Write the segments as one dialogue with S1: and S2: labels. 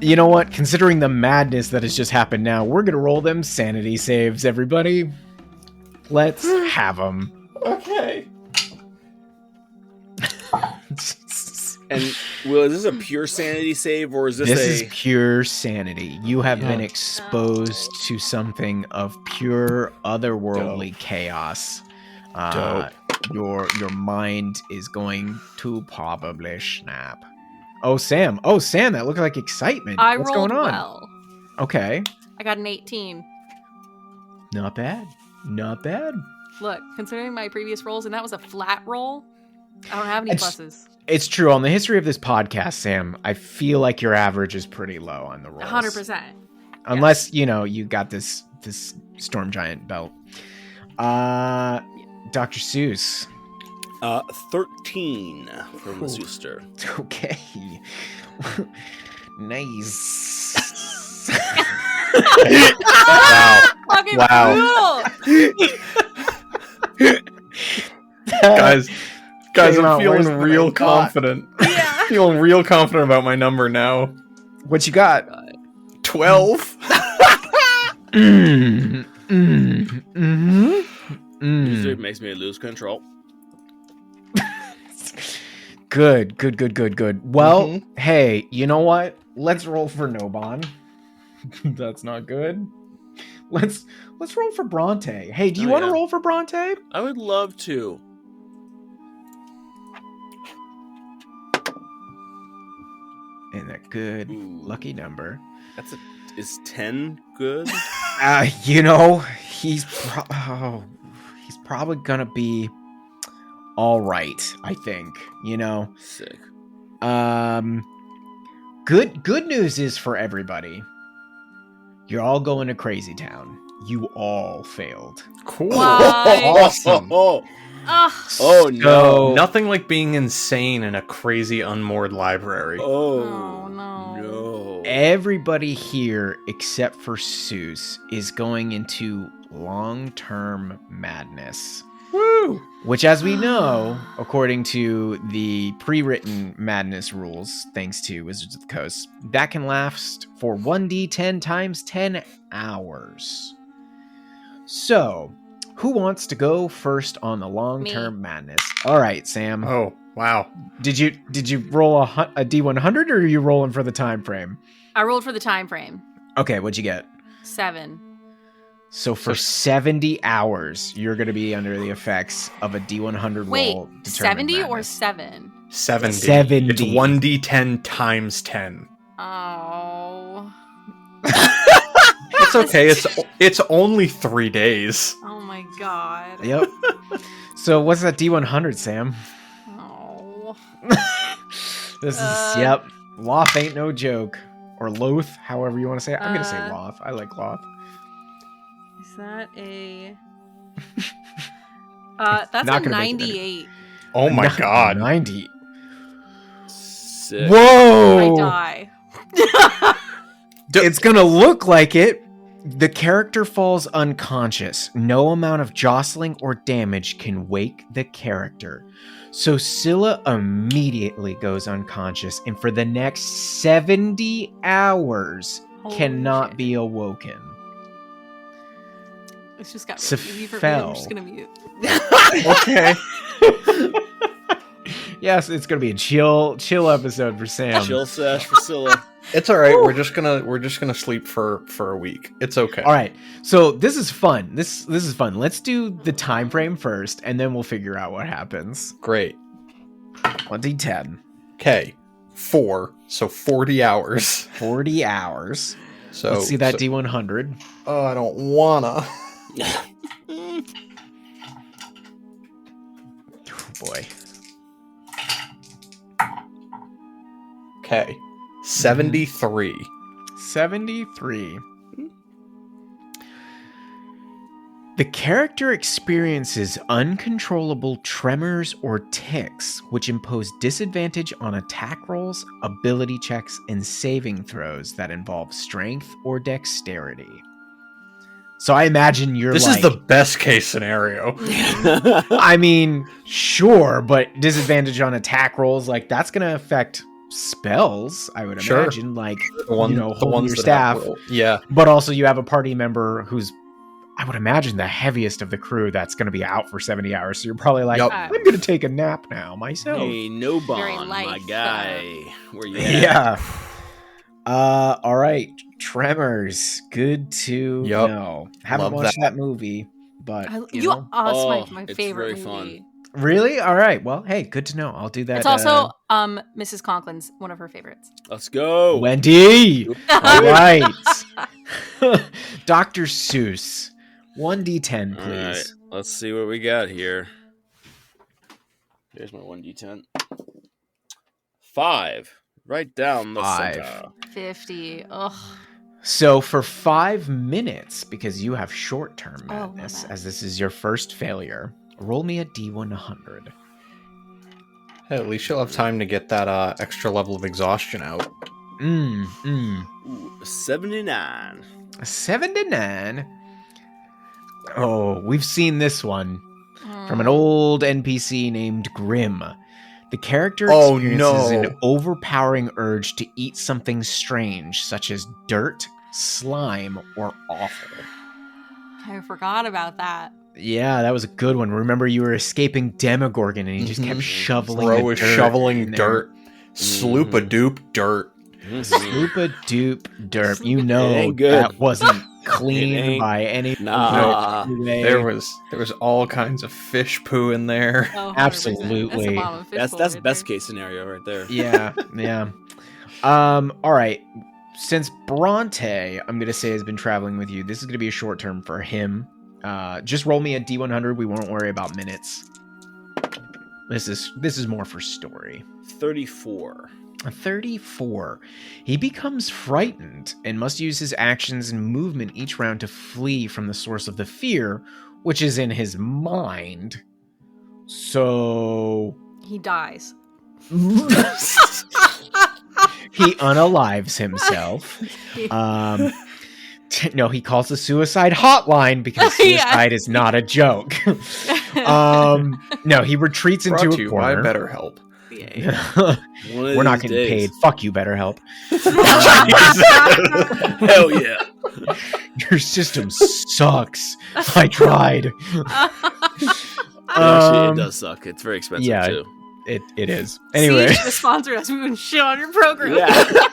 S1: You know what? Considering the madness that has just happened now, we're going to roll them sanity saves, everybody. Let's have them.
S2: Okay. And Will, is this a pure sanity save, or is this
S1: This is pure sanity. You have been
S3: Oh,
S1: exposed to something of pure otherworldly chaos. Your mind is going to probably snap. Oh, Sam, that looked like excitement. What's going on?
S4: Well.
S1: Okay.
S4: I got an 18.
S1: Not bad. Not bad.
S4: Look, considering my previous rolls, and that was a flat roll, I don't have any pluses.
S1: It's true. On the history of this podcast, Sam, I feel like your average is pretty low on the rolls.
S4: 100%.
S1: Unless, you got this Storm Giant belt. Dr. Seuss.
S2: 13 from the Zooster.
S1: Okay. Nice.
S4: Wow.
S3: Guys,
S1: Came out
S3: I'm
S1: worse
S3: feeling
S1: than
S3: real
S1: I thought.
S3: confident.
S4: Yeah.
S3: Feeling real confident about my number now.
S1: What you got?
S3: 12.
S2: Music makes me lose control.
S1: Good. Well, hey, you know what? Let's roll for Nobon. That's not good. Let's roll for Bronte. Hey, do you want to roll for Bronte?
S2: I would love to.
S1: And that good lucky number.
S2: Is 10 good?
S1: He's probably gonna be all right, I think.
S2: Sick.
S1: Good news is for everybody. You're all going to Crazy Town. You all failed.
S3: Cool.
S4: Why?
S3: Awesome.
S2: Oh no.
S3: Nothing like being insane in a crazy unmoored library.
S4: Oh, no.
S1: Everybody here except for Seuss is going into long-term madness.
S3: Woo!
S1: Which, as we know, according to the pre-written madness rules, thanks to Wizards of the Coast, that can last for 1d10 times 10 hours. So, who wants to go first on the long-term madness? All right, Sam.
S3: Oh, wow.
S1: Did you roll a D100, or are you rolling for the time frame?
S4: I rolled for the time frame.
S1: Okay, what'd you get?
S4: 7.
S1: So for 70 hours, you're going to be under the effects of a D100
S4: Wait,
S1: roll.
S4: 70 or
S1: madness.
S4: 7?
S3: 70.
S1: 70.
S3: It's 1d10 times 10.
S4: Oh.
S3: It's okay. It's only 3 days.
S4: Oh my god.
S1: Yep. So what's that D100, Sam?
S4: Oh.
S1: This is, yep. Loth ain't no joke. Or Loth, however you want to say it. I'm going to say Loth. I like Loth.
S4: Is that a... that's
S1: Not
S4: a
S1: gonna make it
S4: 98.
S3: Oh my god.
S1: 90.
S2: Sick.
S1: Whoa!
S4: I die.
S1: It's going to look like it. The character falls unconscious. No amount of jostling or damage can wake the character. So Scylla immediately goes unconscious, and for the next 70 hours
S4: Holy
S1: cannot
S4: shit.
S1: be awoken.
S4: It's just got
S1: Sephel.
S4: I'm just gonna mute.
S3: Okay.
S1: Yes, it's gonna be a chill episode for Sam.
S2: Chill sesh for Scylla.
S3: It's all right. We're just gonna sleep for a week. It's okay.
S1: All right, so this is fun. This is fun. Let's do the time frame first, and then we'll figure out what happens.
S3: Great.
S1: 1d10.
S3: Okay. 4. So 40 hours.
S1: 40 hours.
S3: So
S1: Let's see that D100.
S3: Oh, I don't wanna.
S1: Oh boy.
S3: Okay. 73.
S1: 73. The character experiences uncontrollable tremors or tics, which impose disadvantage on attack rolls, ability checks, and saving throws that involve strength or dexterity. So I imagine you're
S3: This is the best case scenario.
S1: I mean, sure, but disadvantage on attack rolls, like, that's going to affect spells, I would
S3: Sure.
S1: imagine, like
S3: The ones
S1: holding your
S3: that
S1: staff.
S3: Yeah.
S1: But also, you have a party member who's, I would imagine, the heaviest of the crew that's going to be out for 70 hours. So you're probably like,
S3: Yup.
S1: I'm going to take a nap now myself.
S2: Hey, no
S4: Very
S2: bond,
S4: light,
S2: my guy. Where you at?
S1: Yeah. All right. Tremors. Good to
S3: Yup.
S1: know. Haven't
S3: Love
S1: watched that movie, but
S4: It's
S2: Oh,
S4: my
S2: it's
S4: favorite
S2: very fun.
S4: movie.
S1: really? All right. Well, hey, good to know. I'll do that.
S4: It's also Mrs. Conklin's one of her favorites.
S2: Let's go.
S1: Wendy. All right. Dr. Seuss. 1d10,
S2: All right,
S1: please.
S2: let's see what we got here. Here's my 1d10. 5. Right down the
S1: 5.
S2: center.
S4: 50. Ugh.
S1: So for 5 minutes, because you have short-term
S4: Oh, my
S1: madness,
S4: bad.
S1: as this is your first failure, roll me a d100.
S3: Hey, at least you'll have time to get that extra level of exhaustion out.
S2: Ooh, 79.
S1: 79. Oh, we've seen this one from an
S4: Mm.
S1: old NPC named Grim. The character
S3: Oh,
S1: experiences
S3: no.
S1: an overpowering urge to eat something strange, such as dirt, slime, or offal.
S4: I forgot about that.
S1: Yeah, that was a good one. Remember, you were escaping Demogorgon, and he just kept
S3: Mhm.
S1: shoveling
S3: Bro
S1: the
S3: was
S1: dirt
S3: shoveling
S1: in there.
S3: dirt. Sloop a doop dirt.
S1: Sloop a doop derp. You
S2: It
S1: know
S2: ain't good.
S1: that wasn't
S2: It
S1: clean
S2: ain't.
S1: by any
S2: Nah.
S1: way.
S3: There was all kinds of fish poo in there.
S4: Oh, 100%.
S1: Absolutely.
S4: That's a bomb of fish
S2: That's
S4: bowl right
S2: best
S4: there.
S2: case scenario right there.
S1: Yeah, yeah. All right. Since Bronte, I'm gonna say, has been traveling with you, this is gonna be a short term for him. Just roll me a D100. We won't worry about minutes. This is more for story.
S2: 34.
S1: A 34. He becomes frightened and must use his actions and movement each round to flee from the source of the fear, which is in his mind. So
S4: He dies.
S1: he unalives himself. No, he calls the suicide hotline because
S4: Yeah.
S1: suicide is not a joke. No, he retreats
S3: Brought
S1: into
S3: to
S1: a
S3: you by
S1: corner.
S3: BetterHelp.
S2: One of
S1: We're not
S2: these
S1: getting paid.
S2: days.
S1: Fuck you, BetterHelp.
S2: Hell yeah.
S1: Your system sucks. I tried.
S2: Actually, it does suck. It's very expensive
S1: yeah.
S2: too.
S1: It is. Anyway.
S4: See, you should have sponsored us. We wouldn't shit on your program.
S2: Yeah.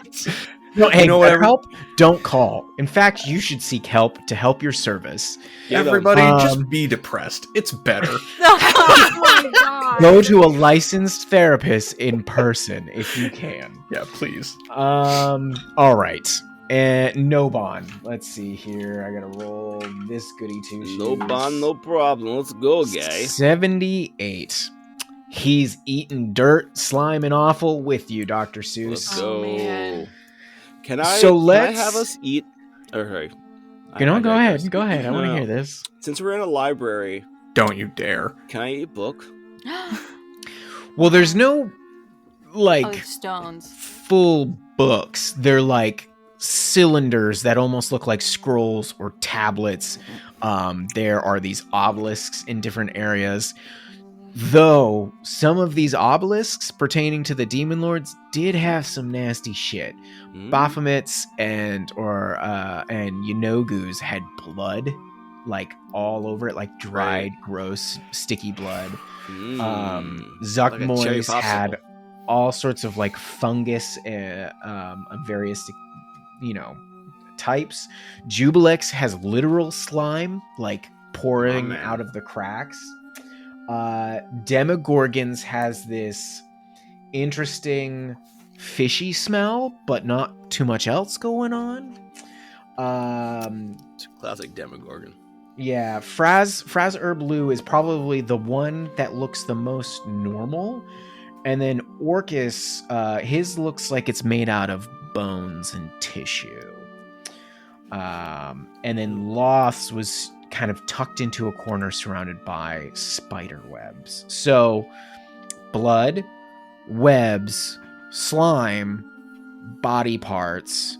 S1: No, hey,
S3: You know what,
S1: BetterHelp, don't call. In fact, you should seek help to help your service.
S3: Everybody,
S1: Um,
S3: just be depressed. It's better.
S4: Oh my god.
S1: Go to a licensed therapist in person if you can.
S3: Yeah, please.
S1: All right. And no bond. Let's see here. I gotta roll this goody two shoes.
S2: No bond, no problem. Let's go, guy.
S1: 78. He's eating dirt, slime, and offal with you, Dr. Seuss.
S2: Let's
S4: Oh,
S2: go.
S4: man.
S2: Can I?
S1: So
S2: can
S1: let's-
S2: I have us eat? Or sorry.
S1: You know,
S2: I
S1: go
S2: digress.
S1: ahead. Go ahead. I want to
S2: No.
S1: hear this.
S2: Since we're in a library,
S3: Don't you dare.
S2: can I eat a book?
S1: Well, there's no, like,
S4: Oh, stones.
S1: full books. They're like cylinders that almost look like scrolls or tablets. There are these obelisks in different areas. Though some of these obelisks pertaining to the demon lords did have some nasty shit. Baphomets and Yanogus had blood like all over it, like dried, gross, sticky blood.
S2: Like a cherry
S1: Zuckmoys
S2: popsicle.
S1: had all sorts of like fungus of various, types. Jubilex has literal slime like pouring
S2: man.
S1: out of the cracks. Demogorgons has this interesting fishy smell, but not too much else going on.
S2: It's a classic Demogorgon.
S1: Yeah, Fraz Herblue is probably the one that looks the most normal. And then Orcus, his looks like it's made out of bones and tissue. And then Loth's was kind of tucked into a corner surrounded by spider webs. So, blood, webs, slime, body parts,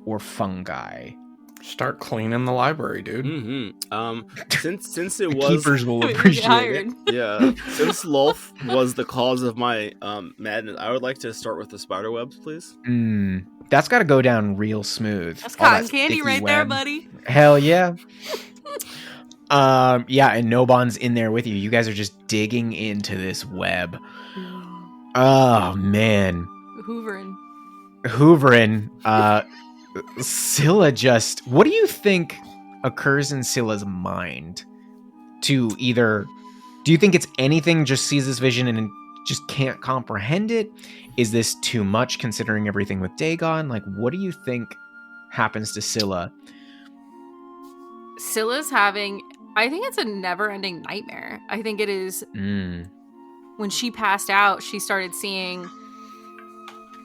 S1: or fungi.
S3: Start cleaning the library, dude.
S2: Since it
S1: The
S2: was
S1: keepers will
S4: We get
S1: appreciate
S4: hired.
S1: it.
S2: yeah, since Lolth was the cause of my madness, I would like to start with the spider webs, please.
S1: That's got to go down real smooth.
S4: That's
S1: All
S4: cotton
S1: that
S4: candy
S1: sticky
S4: right there,
S1: web.
S4: buddy.
S1: Hell yeah. Yeah, and Nobon's in there with you. You guys are just digging into this web. Oh man,
S4: Hoovering.
S1: Scylla just. What do you think occurs in Scylla's mind? To either, do you think it's anything? Just sees this vision and just can't comprehend it? Is this too much considering everything with Dagon? Like, what do you think happens to Scylla?
S4: Scylla's having, I think it's a never-ending nightmare. I think it is. When she passed out, she started seeing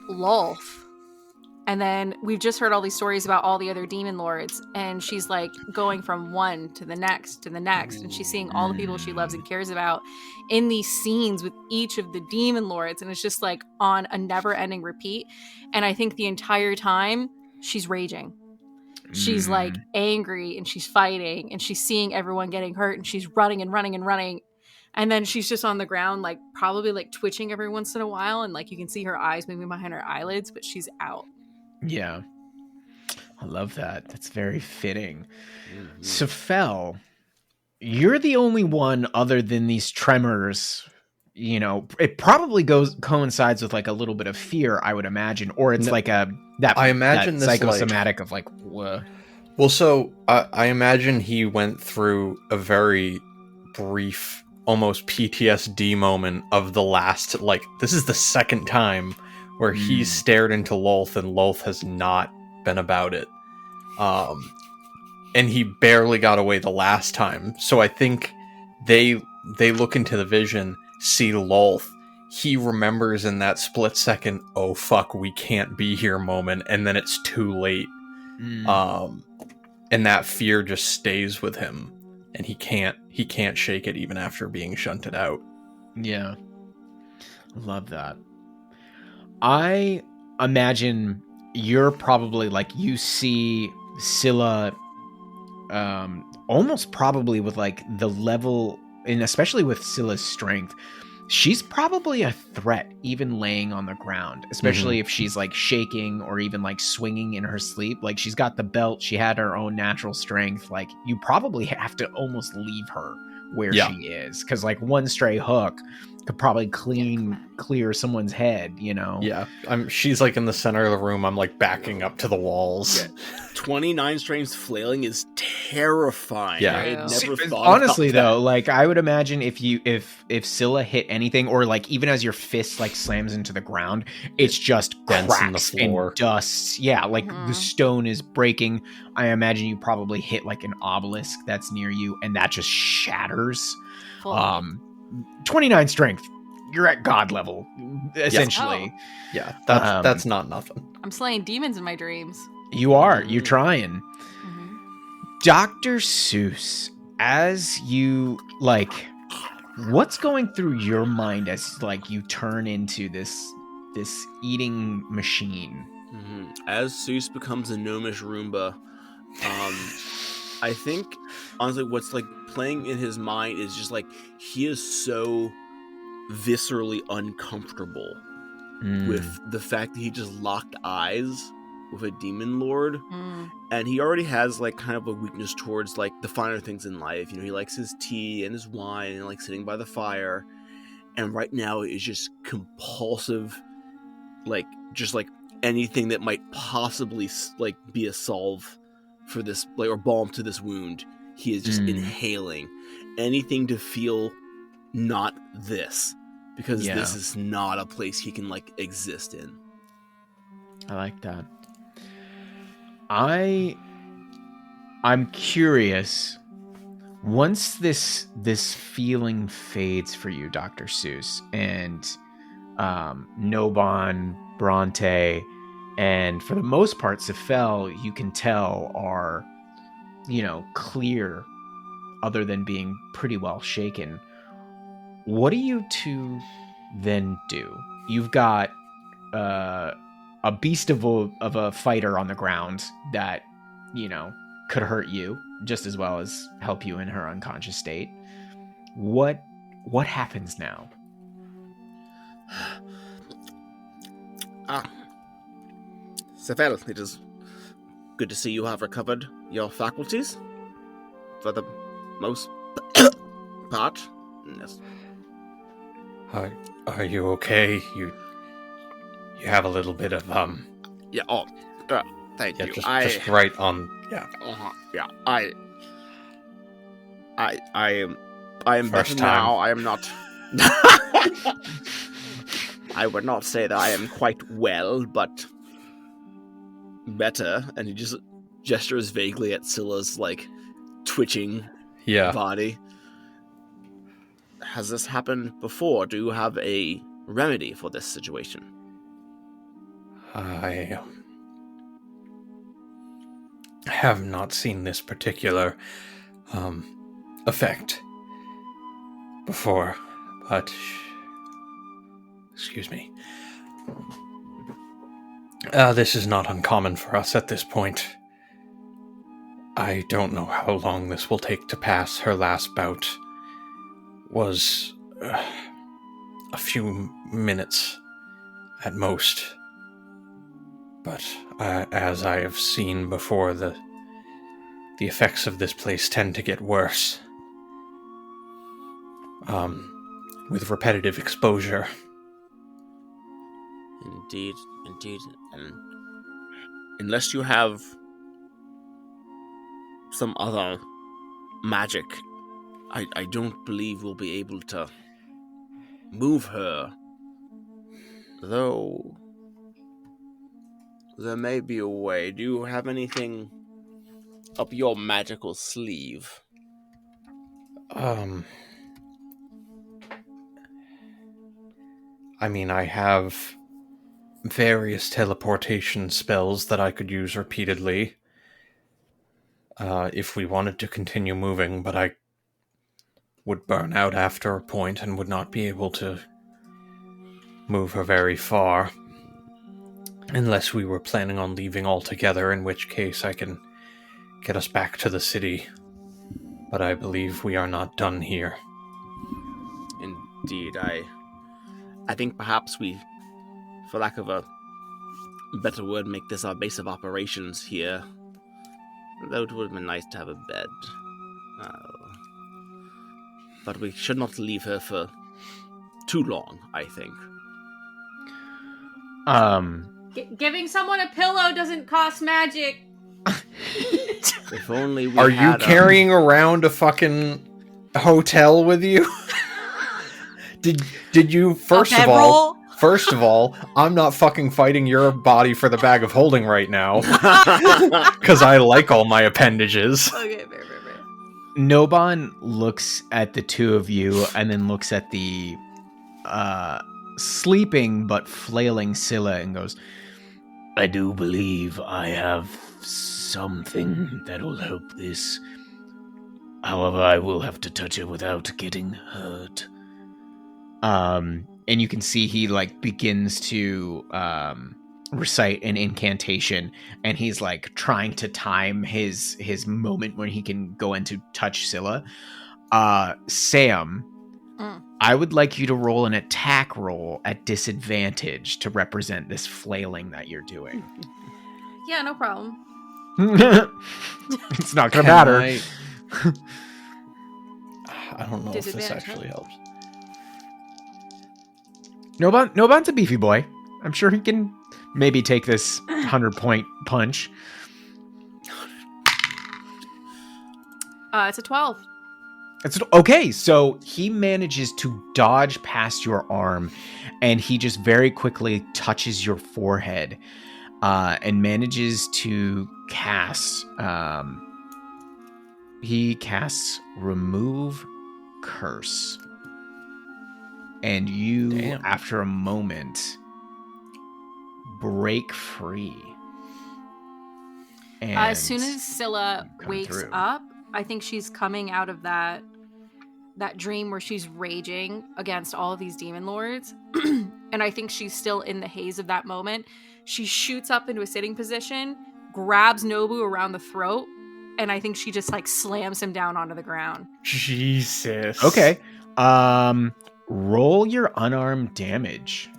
S4: Lolth. And then we've just heard all these stories about all the other demon lords. And she's like going from one to the next to the next. And she's seeing all the people she loves and cares about in these scenes with each of the demon lords. And it's just like on a never-ending repeat. And I think the entire time she's raging. She's like angry and she's fighting and she's seeing everyone getting hurt and she's running and running and running. And then she's just on the ground, like probably like twitching every once in a while. And like you can see her eyes moving behind her eyelids, but she's out.
S1: Yeah. I love that. That's very fitting. Sephel, you're the only one other than these tremors. You know, it probably coincides with like a little bit of fear, I would imagine, or it's like I imagine that psychosomatic of like, whoa.
S3: Well, so I imagine he went through a very brief, almost PTSD moment of the last, like, this is the second time where he's stared into Lolth and Lolth has not been about it. And he barely got away the last time. So I think they look into the vision, see Lolth. He remembers in that split second, oh fuck, we can't be here moment, and then it's too late. And that fear just stays with him, and he can't shake it even after being shunted out.
S1: Yeah. Love that. I imagine you're probably like, you see Scylla almost probably with like the level, and especially with Scylla's strength, she's probably a threat even laying on the ground, especially if she's like shaking or even like swinging in her sleep. Like, she's got the belt, she had her own natural strength. Like, you probably have to almost leave her where she is, because like one stray hook could probably clear someone's head, you know?
S3: Yeah, she's like in the center of the room. I'm like backing up to the walls.
S2: 29 strength flailing is terrifying.
S3: Yeah.
S2: I had never thought
S1: honestly
S2: about that.
S1: though, like I would imagine if Scylla hit anything, or like even as your fist like slams into the ground, it's just
S3: Dents in the
S1: cracks
S3: floor.
S1: and dusts. Yeah, like the stone is breaking. I imagine you probably hit like an obelisk that's near you, and that just shatters. 29 strength, you're at god level essentially.
S3: Yeah, that's not nothing.
S4: I'm slaying demons in my dreams.
S1: You're trying. Dr. Seuss, as you like, what's going through your mind as like you turn into this eating machine?
S2: As Seuss becomes a gnomish Roomba, I think honestly what's like playing in his mind is just like, he is so viscerally uncomfortable with the fact that he just locked eyes with a demon lord, and he already has like kind of a weakness towards like the finer things in life. You know, he likes his tea and his wine and like sitting by the fire, and right now is just compulsive, like just like anything that might possibly like be a solve for this, like, or balm to this wound. He is just inhaling anything to feel not this, because this is not a place he can like exist in.
S1: I like that. I'm curious, once this feeling fades for you, Dr. Seuss, and Nobon, Bronte, and for the most part Sephel, you can tell are, you know, clear, other than being pretty well shaken. What do you two then do? You've got a beast of a fighter on the ground that, you know, could hurt you just as well as help you in her unconscious state. What happens now?
S2: Sephel, it is good to see you have recovered your faculties for the most part. Yes.
S3: Are you okay? You have a little bit of
S2: Yeah. Oh, thank you.
S3: Just right on. Yeah.
S2: Yeah. I am better now. I am not. I would not say that I am quite well, but better. And he just gestures vaguely at Scylla's twitching body. Has this happened before? Do you have a remedy for this situation?
S3: I have not seen this particular effect before, but excuse me. This is not uncommon for us at this point. I don't know how long this will take to pass. Her last bout was a few minutes at most. But as I have seen before, the effects of this place tend to get worse. With repetitive exposure.
S2: Indeed. And unless you have some other magic, I don't believe we'll be able to move her. Though there may be a way. Do you have anything up your magical sleeve?
S3: I mean, I have various teleportation spells that I could use repeatedly if we wanted to continue moving, but I would burn out after a point and would not be able to move her very far. Unless we were planning on leaving altogether, in which case I can get us back to the city. But I believe we are not done here.
S2: Indeed, I think perhaps we, for lack of a better word, make this our base of operations here. Though it would have been nice to have a bed. But we should not leave her for too long, I think.
S4: Giving someone a pillow doesn't cost magic.
S2: If only we
S3: Are you carrying around a fucking hotel with you? Did you first of all, I'm not fucking fighting your body for the bag of holding right now. Because I like all my appendages.
S4: Okay, fair.
S1: Noban looks at the two of you and then looks at the sleeping but flailing Scylla and goes, I do believe I have something that'll help this. However, I will have to touch her without getting hurt. And you can see he begins to recite an incantation, and he's trying to time his moment when he can go in to touch Scylla. Sam, I would like you to roll an attack roll at disadvantage to represent this flailing that you're doing.
S4: Yeah, no problem.
S1: It's not gonna matter.
S3: I don't know if this actually helps.
S1: Noban's a beefy boy. I'm sure he can maybe take this 100-point punch.
S4: It's a 12.
S1: Okay, so he manages to dodge past your arm, and he just very quickly touches your forehead, and manages to cast. He casts Remove Curse, and you, after a moment, break free. And
S4: as soon as Scylla wakes
S1: through.
S4: up, I think she's coming out of that dream where she's raging against all of these demon lords. And I think she's still in the haze of that moment. She shoots up into a sitting position, grabs Nobu around the throat, and I think she just like slams him down onto the ground.
S3: Jesus.
S1: Okay. Roll your unarmed damage.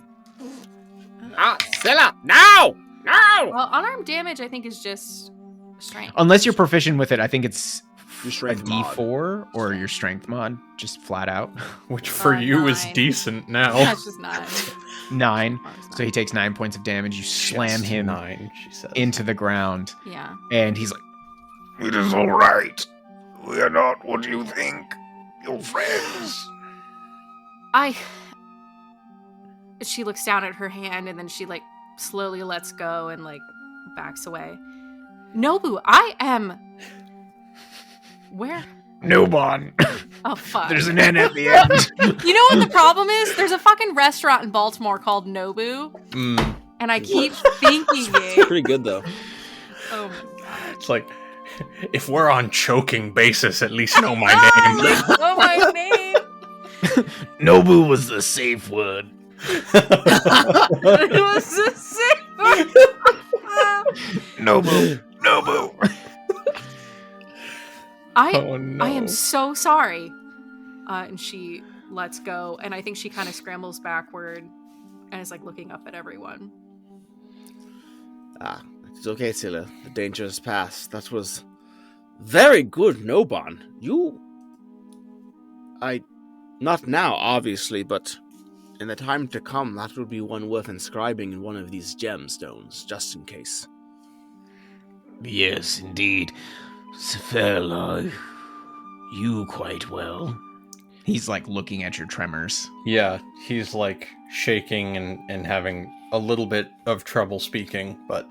S2: Scylla, no! No!
S4: Well, unarmed damage I think is just strength.
S1: Unless you're proficient with it, I think it's
S2: Your
S1: a
S2: strength mod.
S1: D4 or your strength mod, just flat out.
S3: Which for you is
S4: 9.
S3: decent now.
S4: That's just not.
S1: 9.
S4: Oh, it's
S1: So he takes 9 points of damage. You slam
S3: Just
S1: him
S3: 9, she says.
S1: into the ground,
S4: Yeah.
S1: and he's like,
S5: It is all right. We are not what you think. Your friends.
S4: She looks down at her hand and then she like slowly lets go and like backs away. Nobu, I am. Where?
S1: Nobon.
S4: Oh fuck.
S1: There's an N at the end.
S4: You know what the problem is? There's a fucking restaurant in Baltimore called Nobu, and I keep thinking
S2: It's
S4: it.
S2: pretty good though.
S4: Oh my god.
S3: It's like, if we're on choking basis, at least know my
S4: Oh,
S3: name.
S4: like, oh my name.
S5: Nobu was the safe word.
S4: It was the same.
S5: Nobu. Nobu.
S3: Oh, no.
S4: I am so sorry. And she lets go, and I think she kind of scrambles backward and is like looking up at everyone.
S2: It's okay, Scylla. The danger is past. That was very good, Nobon. Not now, obviously, but in the time to come, that would be one worth inscribing in one of these gemstones, just in case.
S5: Yes, indeed. Sephel, you quite well.
S1: He's like looking at your tremors.
S3: Yeah, he's like shaking and having a little bit of trouble speaking, but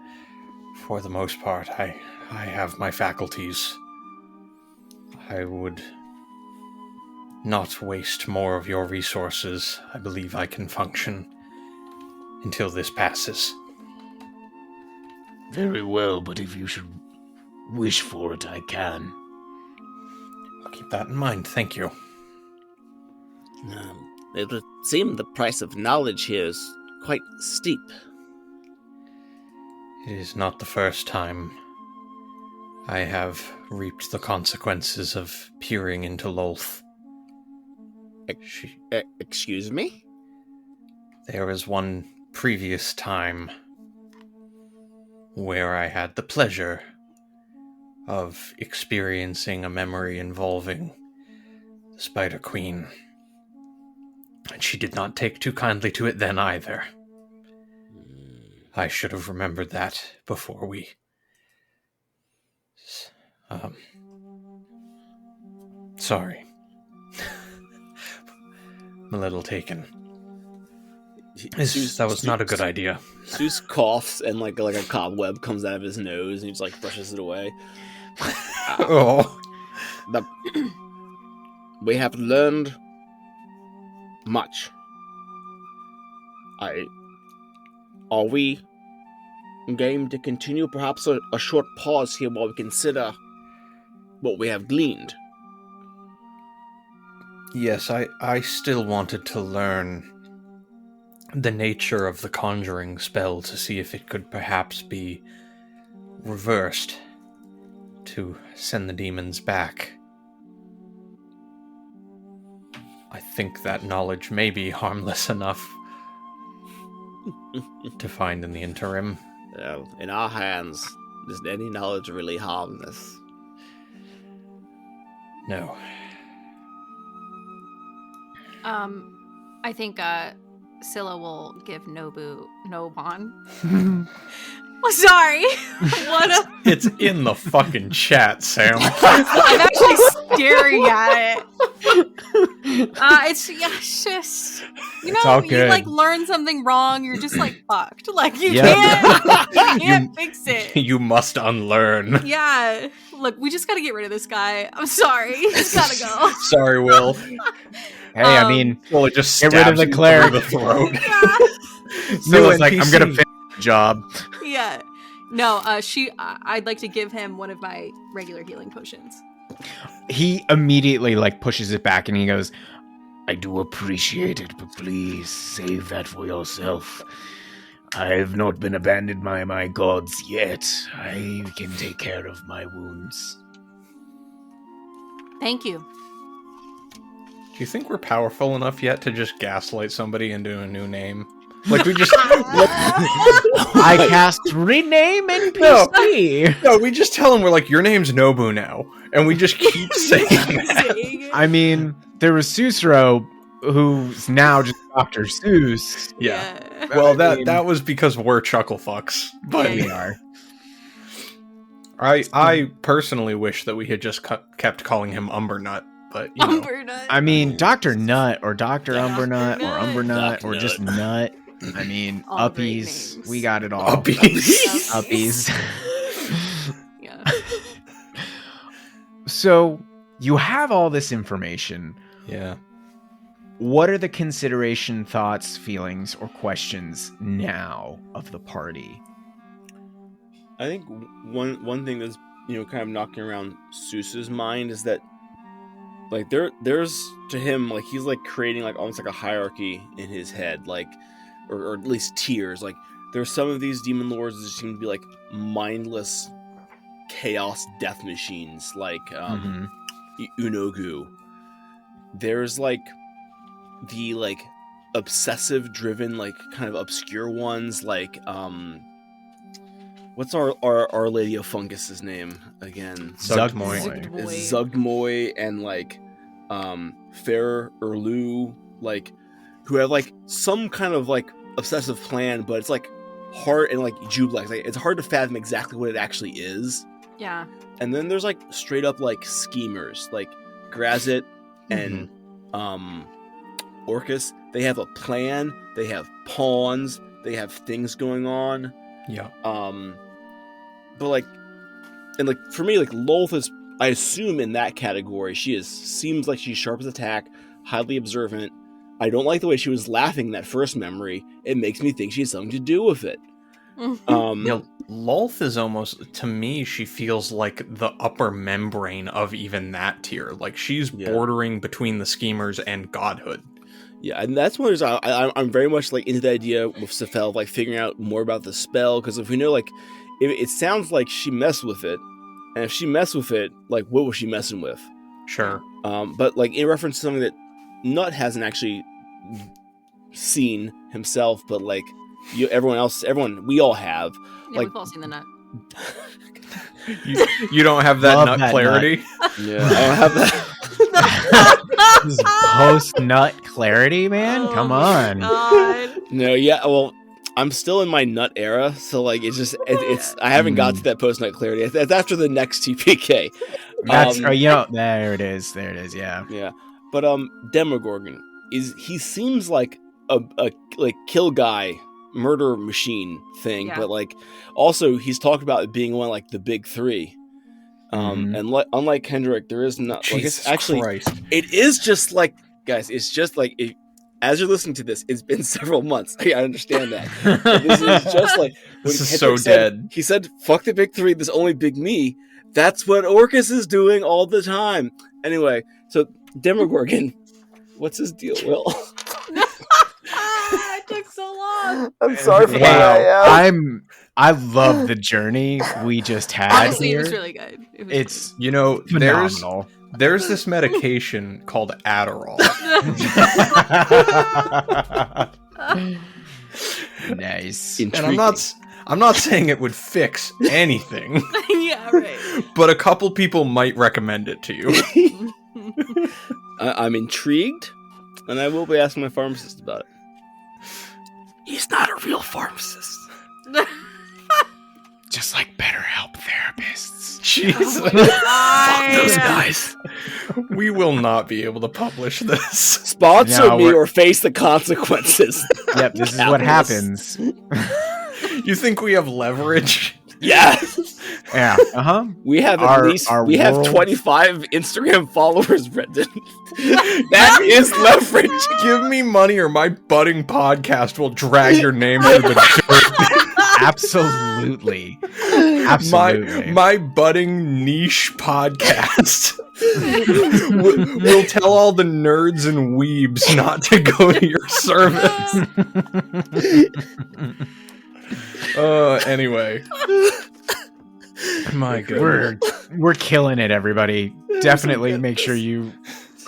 S3: for the most part, I have my faculties. I would not waste more of your resources. I believe I can function until this passes.
S5: Very well, but if you should wish for it, I can.
S3: I'll keep that in mind, thank you.
S2: It would seem the price of knowledge here is quite steep.
S3: It is not the first time I have reaped the consequences of peering into Lolth.
S2: Excuse me?
S3: There was one previous time where I had the pleasure of experiencing a memory involving the Spider Queen. And she did not take too kindly to it then either. I should have remembered that before we... Sorry. I'm a little taken. That was not a good idea.
S2: Seuss coughs and like a cobweb comes out of his nose and he just like brushes it away.
S3: Oh.
S2: We have learned much. Are we game to continue? Perhaps a short pause here while we consider what we have gleaned.
S3: Yes, I still wanted to learn the nature of the conjuring spell to see if it could perhaps be reversed to send the demons back. I think that knowledge may be harmless enough to find in the interim.
S2: Well, in our hands, is any knowledge really harmless?
S3: No.
S4: I think Scylla will give Nobon. Oh, sorry.
S3: It's in the fucking chat, Sam.
S4: I'm actually staring at it. It's just
S1: It's all
S4: you
S1: good.
S4: like learn something wrong, you're just like fucked. Like you
S1: Yep.
S4: can't fix it.
S3: You must unlearn.
S4: Yeah. Look, we just gotta get rid of this guy. I'm sorry. He's gotta go.
S3: Sorry, Will.
S1: Hey, I mean,
S3: Well, it just
S1: get rid of
S3: stabs
S1: the
S3: you
S1: cleric.
S3: through the throat.
S4: Yeah.
S1: Scylla's like, I'm
S3: NPC.
S1: gonna finish the job.
S4: Yeah. No, I'd like to give him one of my regular healing potions.
S1: He immediately like pushes it back and he goes,
S5: I do appreciate it, but please save that for yourself. I have not been abandoned by my gods yet. I can take care of my wounds.
S4: Thank you.
S3: Do you think we're powerful enough yet to just gaslight somebody into a new name? Like we just
S1: I cast rename NPC.
S3: No, we just tell them we're like, your name's Nobu now, and we just keep saying that.
S1: I mean, there was Sussaro, who's now just Dr. Seuss.
S3: Yeah. Well,
S1: I mean,
S3: that was because we're chuckle fucks, but
S4: Yeah.
S1: we are.
S3: I personally wish that we had just kept calling him Umbernut, but you know.
S4: Umbernut.
S1: I mean, Dr. Nut or Dr.
S4: Dr.
S1: Umbernut or
S4: Nut.
S1: Umbernut
S2: Dr.
S1: or just Nut. I mean,
S4: All great
S1: Uppies.
S4: names.
S1: We got it all.
S3: Uppies.
S1: Uppies.
S4: Yeah.
S1: So, you have all this information.
S3: Yeah.
S1: What are the consideration, thoughts, feelings, or questions now of the party?
S2: I think one thing that's kind of knocking around Seuss's mind is that like there's to him like he's like creating like almost like a hierarchy in his head, like or at least tiers. Like there's some of these demon lords that seem to be like mindless chaos death machines, like Unogu. There's like the like obsessive driven like kind of obscure ones like what's our Lady of Fungus's name again?
S1: Zugmoy.
S2: Zugmoy and like Fair Erlu, like who have like some kind of like obsessive plan, but it's like hard and like Jublex, like it's hard to fathom exactly what it actually is.
S4: Yeah.
S2: And then there's like straight up like schemers like Grazit and Orcus. They have a plan, they have pawns, they have things going on.
S3: Yeah.
S2: But like, and like for me, like Lolth is, I assume in that category, seems like she's sharp as a tack, highly observant. I don't like the way she was laughing in that first memory. It makes me think she has something to do with it.
S3: Yeah, Lolth is almost, to me, she feels like the upper membrane of even that tier. Like she's bordering between the schemers and godhood.
S2: Yeah, and that's when I'm very much like into the idea with Sephel, like figuring out more about the spell, because if we know, like, it sounds like she messed with it, and if she messed with it, like, what was she messing with?
S3: Sure.
S2: But like in reference to something that Nut hasn't actually seen himself, but like everyone, we all have.
S4: Yeah,
S2: like,
S4: we've all seen the nut.
S3: You don't have that
S1: Love
S3: nut
S1: that
S3: clarity?
S2: Yeah, I don't have that.
S1: This is post-nut clarity, man.
S4: Oh
S1: Come
S4: my
S1: on.
S4: God.
S2: No, yeah, well, I'm still in my nut era, so like it's just it's I haven't got to that post nut clarity. It's after the next TPK.
S1: That's there it is. There it is. Yeah.
S2: Yeah, but Demogorgon he seems like a like kill guy, murder machine thing,
S4: Yeah.
S2: but like also he's talked about it being one of like the big three. And unlike Kendrick, there is not like
S3: Jesus
S2: it's actually
S3: Christ.
S2: it is just like guys, it's just like as you're listening to this, it's been several months. I understand that. But this is just like when
S3: This is
S2: Kendrick
S3: so
S2: said-
S3: dead.
S2: He said, "Fuck the big three. There's only big me." That's what Orcus is doing all the time. Anyway, so Demogorgon, what's his deal, Will?
S4: It took so long.
S2: I'm sorry for
S1: Wow. I love the journey we just had
S4: Honestly,
S1: here.
S4: it was really good. It was
S1: It's
S3: You know,
S1: phenomenal.
S3: there's this medication called Adderall.
S1: Nice.
S3: And I'm not saying it would fix anything,
S4: yeah, right.
S3: but a couple people might recommend it to you.
S2: I'm intrigued, and I will be asking my pharmacist about it. He's not a real pharmacist.
S1: Just like BetterHelp therapists.
S3: Jesus.
S2: Fuck those guys.
S3: We will not be able to publish this.
S2: Sponsor
S1: No,
S2: me
S1: we're-
S2: or face the consequences.
S1: Yep, this is what
S2: Capitalists.
S1: happens.
S3: You think we have leverage?
S2: Yes.
S1: Yeah. Uh-huh.
S2: We have
S1: Our-
S2: at least
S1: our
S2: we have
S1: world-
S2: 25 Instagram followers, Brendan. That is leverage.
S3: Give me money or my budding podcast will drag your name through the dirt.
S1: Absolutely. Absolutely.
S3: My budding niche podcast will tell all the nerds and weebs not to go to your service.
S1: Anyway.
S3: My goodness.
S1: We're killing it, everybody. definitely make sure you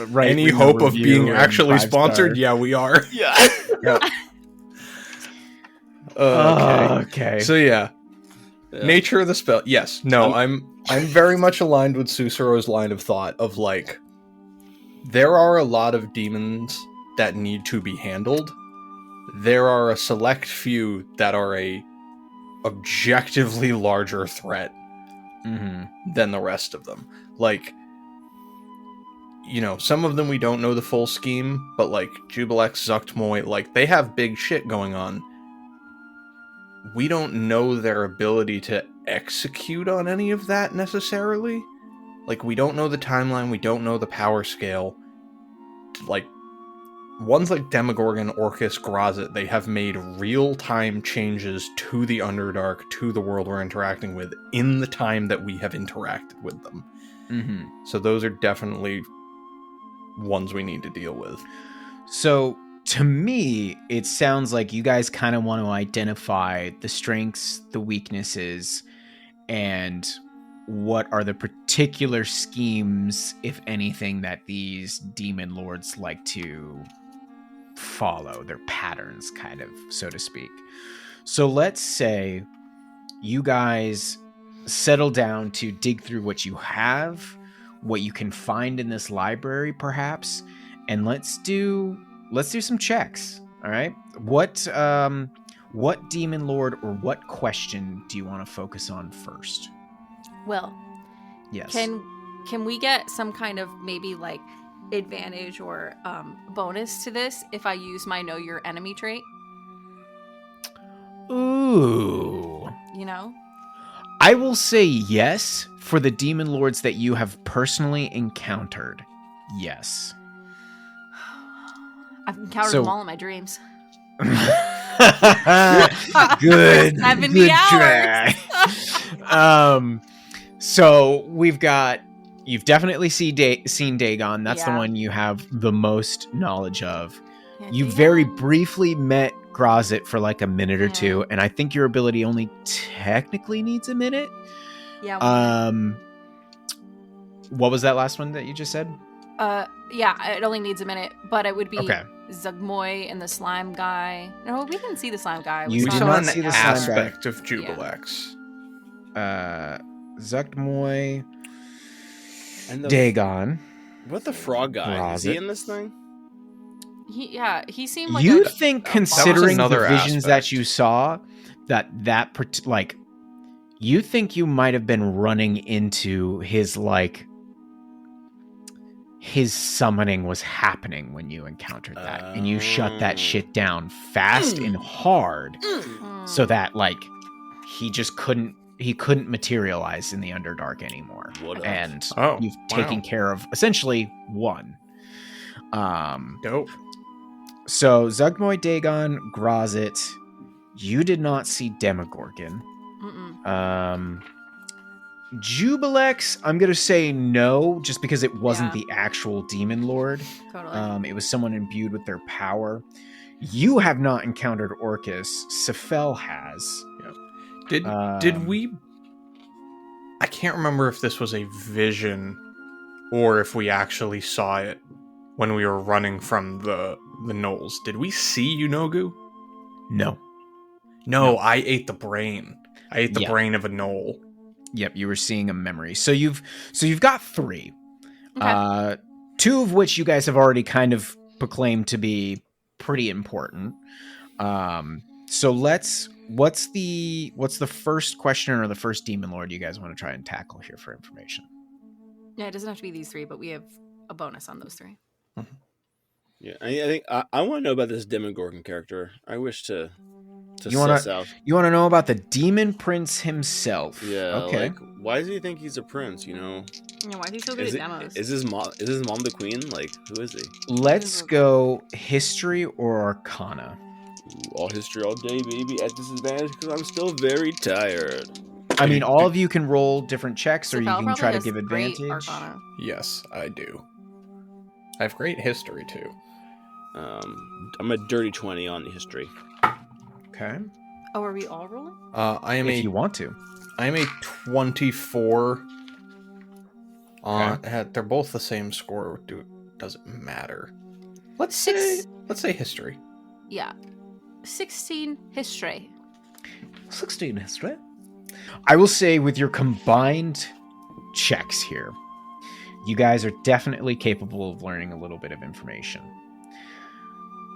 S1: write
S3: Any
S1: leave a
S3: hope of
S1: review
S3: being
S1: and
S3: actually
S1: 5
S3: sponsored?
S1: stars.
S3: Yeah, we are.
S2: Yeah.
S1: Yep.
S3: Okay.
S1: Okay.
S3: So yeah,
S2: Yeah.
S3: nature of the spell. Yes. No, I'm very much aligned with Sussaro's line of thought of like, there are a lot of demons that need to be handled. There are a select few that are a objectively larger threat than the rest of them. Like, you know, some of them we don't know the full scheme, but like Jubilex, Zuktmoy, like they have big shit going on. We don't know their ability to execute on any of that necessarily. Like, we don't know the timeline, we don't know the power scale. Like, ones like Demogorgon, Orcus, Grozit, they have made real-time changes to the Underdark, to the world we're interacting with, in the time that we have interacted with them. So those are definitely ones we need to deal with.
S1: So to me, it sounds like you guys kind of want to identify the strengths, the weaknesses, and what are the particular schemes, if anything, that these demon lords like to follow, their patterns, kind of, so to speak. So let's say you guys settle down to dig through what you have, what you can find in this library, perhaps, and let's do some checks. All right, what demon lord or what question do you want to focus on first?
S4: Well,
S1: Yes.
S4: can we get some kind of maybe like advantage or bonus to this if I use my know your enemy trait?
S1: Ooh.
S4: You know?
S1: I will say yes for the demon lords that you have personally encountered. Yes.
S4: I've encountered them all in my dreams.
S1: Good.
S4: 70
S1: good
S4: hours.
S1: try. So you've definitely seen Dagon. That's the
S4: Yeah.
S1: one you have the most knowledge of.
S4: Yeah,
S1: You
S4: Dagon.
S1: very briefly met Grozit for like a minute or two, and I think your ability only technically needs a minute.
S4: Yeah. 1 minute.
S1: What was that last one that you just said?
S4: Yeah, it only needs a minute, but it would be
S1: Okay.
S4: Zugmoy and the slime guy. No, we didn't see the slime guy.
S1: You
S3: We
S1: did
S3: saw
S1: not
S3: an
S1: see the slime guy.
S3: aspect of Jubilex.
S1: Zuktmoy,
S2: And
S1: Dagon.
S2: what the frog guy? Is he
S1: Grozit.
S2: in this thing?
S4: He seemed like
S1: You
S4: a
S1: think,
S4: a
S1: considering the
S3: another
S1: visions
S3: aspect.
S1: that you saw, you think you might have been running into his summoning was happening when you encountered that, and you shut that shit down fast and hard, so that he just couldn't materialize in the Underdark anymore.
S2: What up?
S1: And
S3: Oh,
S1: you've
S3: wow.
S1: taken care of essentially one.
S3: Dope.
S1: So Zugmoy, Dagon, Grozit, you did not see Demogorgon. Jubilex, I'm gonna say no, just because it wasn't the actual demon lord.
S4: Totally.
S1: It was someone imbued with their power. You have not encountered Orcus. Sephel has.
S3: Did we? I can't remember if this was a vision or if we actually saw it when we were running from the gnolls. Did we see Yunogu?
S1: No.
S3: No, I ate the brain. I ate the
S1: Yeah.
S3: brain of a gnoll.
S1: Yep, you were seeing a memory. So you've got 3.
S4: Okay.
S1: 2 of which you guys have already kind of proclaimed to be pretty important. So what's the first question or the first demon lord you guys want to try and tackle here for information?
S4: Yeah, it doesn't have to be these 3, but we have a bonus on those 3.
S2: Yeah, I think I want to know about this Demogorgon character. I wish to
S1: You wanna-
S2: suss out.
S1: You want to know about the demon prince himself?
S2: Yeah,
S1: Okay.
S2: like why does he think he's a prince? You know,
S4: Yeah, why is he so good at demos?
S2: is his mom the queen? Like, who is he?
S1: Let's go history or arcana.
S2: Ooh, all history all day, baby. At disadvantage because I'm still very tired.
S1: I mean, all of you can roll different checks, or you
S4: Sephel
S1: can
S4: probably
S1: try to
S4: has
S1: give
S4: great
S1: advantage.
S4: Arcana.
S3: Yes, I do. I have great history too.
S2: I'm a dirty 20 on the history.
S1: Okay.
S4: Oh, are we all rolling?
S3: I am
S1: If you want to.
S3: I am a 24 They're both the same score. Doesn't matter. Let's say history.
S4: Yeah. 16 history.
S1: 16 history. I will say with your combined checks here, you guys are definitely capable of learning a little bit of information.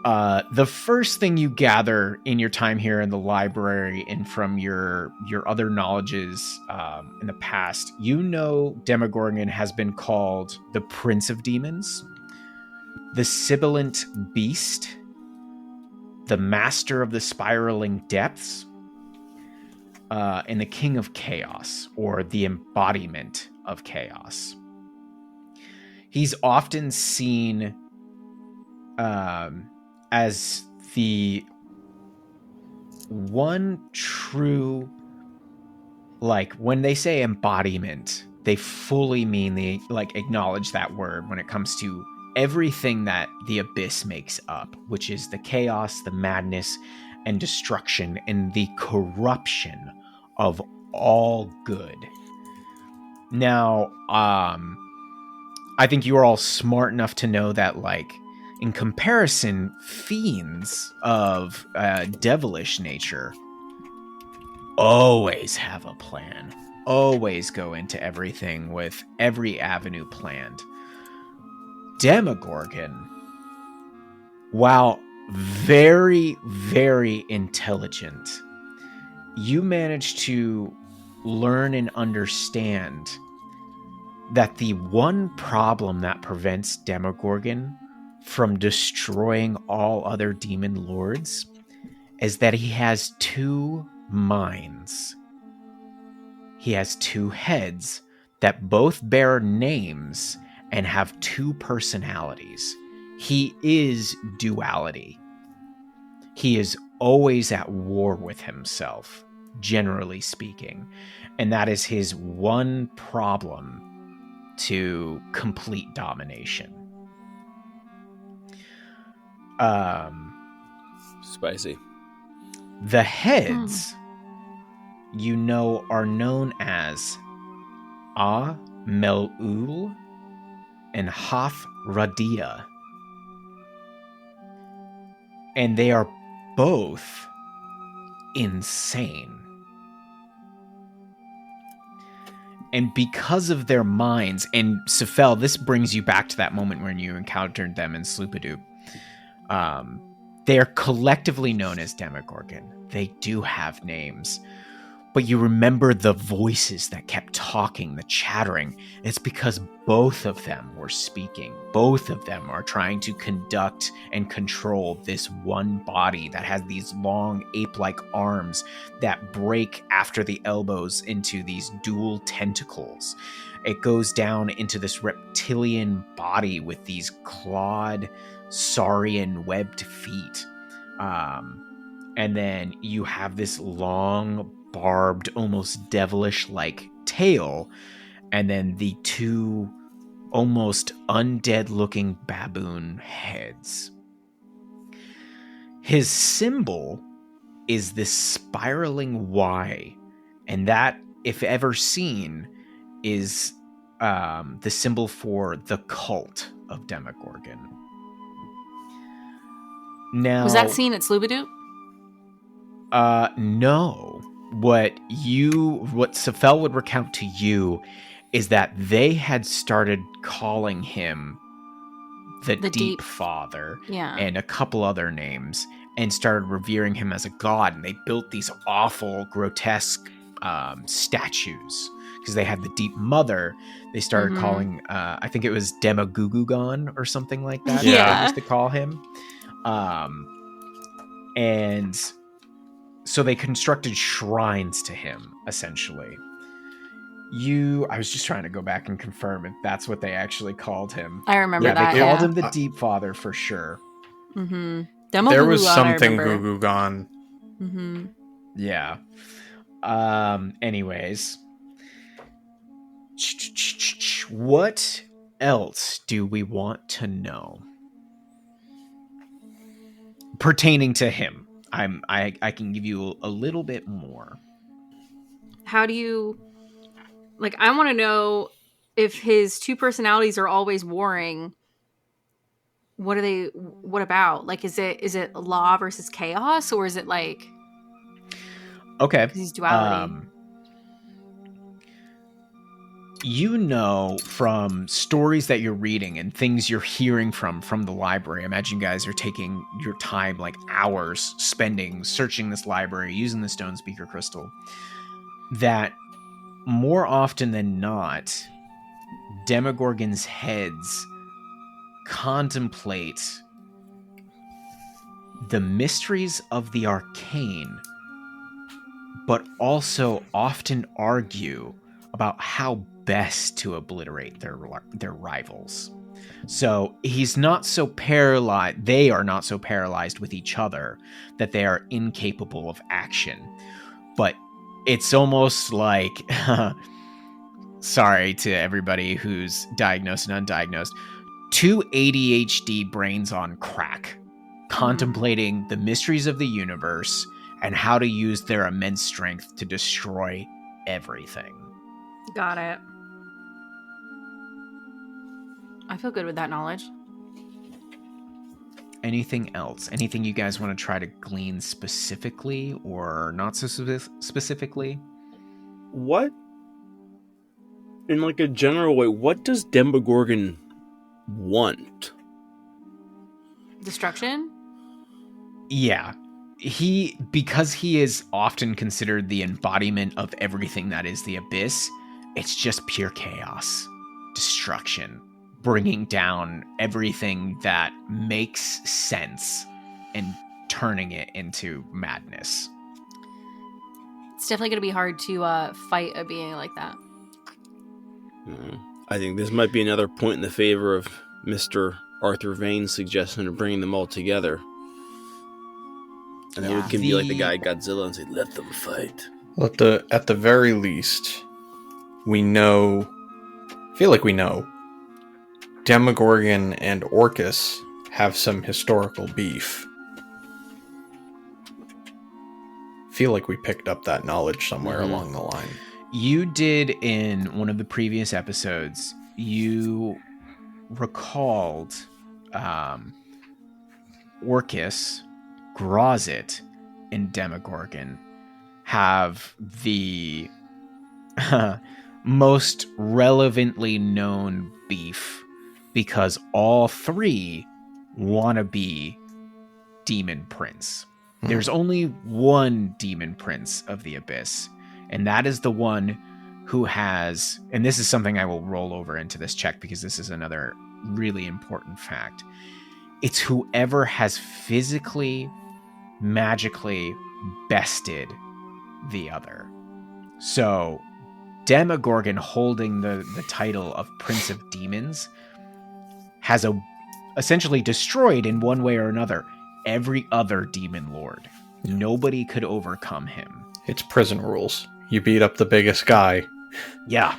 S1: The first thing you gather in your time here in the library and from your other knowledges in the past, you know Demogorgon has been called the Prince of Demons, the Sibilant Beast, the Master of the Spiraling Depths, and the King of Chaos, or the embodiment of chaos. He's often seen as the one true, like when they say embodiment, they fully mean they like acknowledge that word when it comes to everything that the abyss makes up, which is the chaos, the madness, and destruction, and the corruption of all good. Now, I think you are all smart enough to know that, like, in comparison, fiends of devilish nature always have a plan, always go into everything with every avenue planned. Demogorgon, while very, very intelligent, you manage to learn and understand that the one problem that prevents Demogorgon from destroying all other demon lords is that he has two minds. He has two heads that both bear names and have two personalities. He is duality. He is always at war with himself, generally speaking, and that is his one problem to complete domination.
S2: Spicy.
S1: The heads, you know, are known as Melul and Hoth Radia. And they are both insane. And because of their minds, and Sephel, this brings you back to that moment when you encountered them in Sloopadoop. They are collectively known as Demogorgon. They do have names. But you remember the voices that kept talking, the chattering. It's because both of them were speaking. Both of them are trying to conduct and control this one body that has these long ape-like arms that break after the elbows into these dual tentacles. It goes down into this reptilian body with these clawed, saurian webbed feet. And then you have this long, barbed, almost devilish-like tail, and then the two almost undead-looking baboon heads. His symbol is this spiraling Y, and that, if ever seen, is the symbol for the cult of Demogorgon. Now,
S4: Was that seen at Sloobadoop?
S1: No. What Sephel would recount to you is that they had started calling him the Deep Father, and a couple other names, and started revering him as a god. And they built these awful, grotesque statues because they had the Deep Mother. They started calling, I think it was Demogugugon or something like that.
S4: Yeah.
S1: They used to call him. And so they constructed shrines to him, essentially. I was just trying to go back and confirm if that's what they actually called him.
S4: I remember that.
S1: They called him the Deep Father for sure.
S4: Mm-hmm.
S3: There was something Gugugon.
S4: Mm-hmm.
S1: Yeah. Anyways. What else do we want to know pertaining to him? I can give you a little bit more.
S4: How do you, like, I want to know if his two personalities are always warring, what about? Like, is it law versus chaos, or is it like,
S1: Okay.
S4: 'cause he's duality?
S1: You know from stories that you're reading and things you're hearing from the library. Imagine you guys are taking your time, like hours spending searching this library, using the stone speaker crystal, that more often than not, Demogorgon's heads contemplate the mysteries of the arcane, but also often argue about how best to obliterate their rivals. So he's not so paralyzed. They are not so paralyzed with each other that they are incapable of action. But it's almost like, sorry to everybody who's diagnosed and undiagnosed, two ADHD brains on crack, contemplating the mysteries of the universe and how to use their immense strength to destroy everything.
S4: Got it. I feel good with that knowledge.
S1: Anything else? Anything you guys want to try to glean specifically or not so specifically?
S2: What, in like a general way, what does Demogorgon want?
S4: Destruction?
S1: Yeah. Because he is often considered the embodiment of everything that is the abyss, it's just pure chaos, destruction, bringing down everything that makes sense and turning it into madness.
S4: It's definitely going to be hard to fight a being like that.
S2: I think this might be another point in the favor of Mr. Arthur Vane's suggestion of bringing them all together. And then we can be like the guy Godzilla and say, let them fight.
S3: Well, at the very least, we know, I feel like we know, Demogorgon and Orcus have some historical beef. Feel like we picked up that knowledge somewhere along the line.
S1: You did in one of the previous episodes, you recalled Orcus, Grozit, and Demogorgon have the most relevantly known beef because all three want to be Demon Prince. There's only one Demon Prince of the Abyss, and that is the one who has, and this is something I will roll over into this check because this is another really important fact. It's whoever has physically, magically bested the other. So Demogorgon holding the title of Prince of Demons has essentially destroyed in one way or another every other demon lord. Nobody could overcome him.
S3: It's prison rules. You beat up the biggest guy.
S1: Yeah,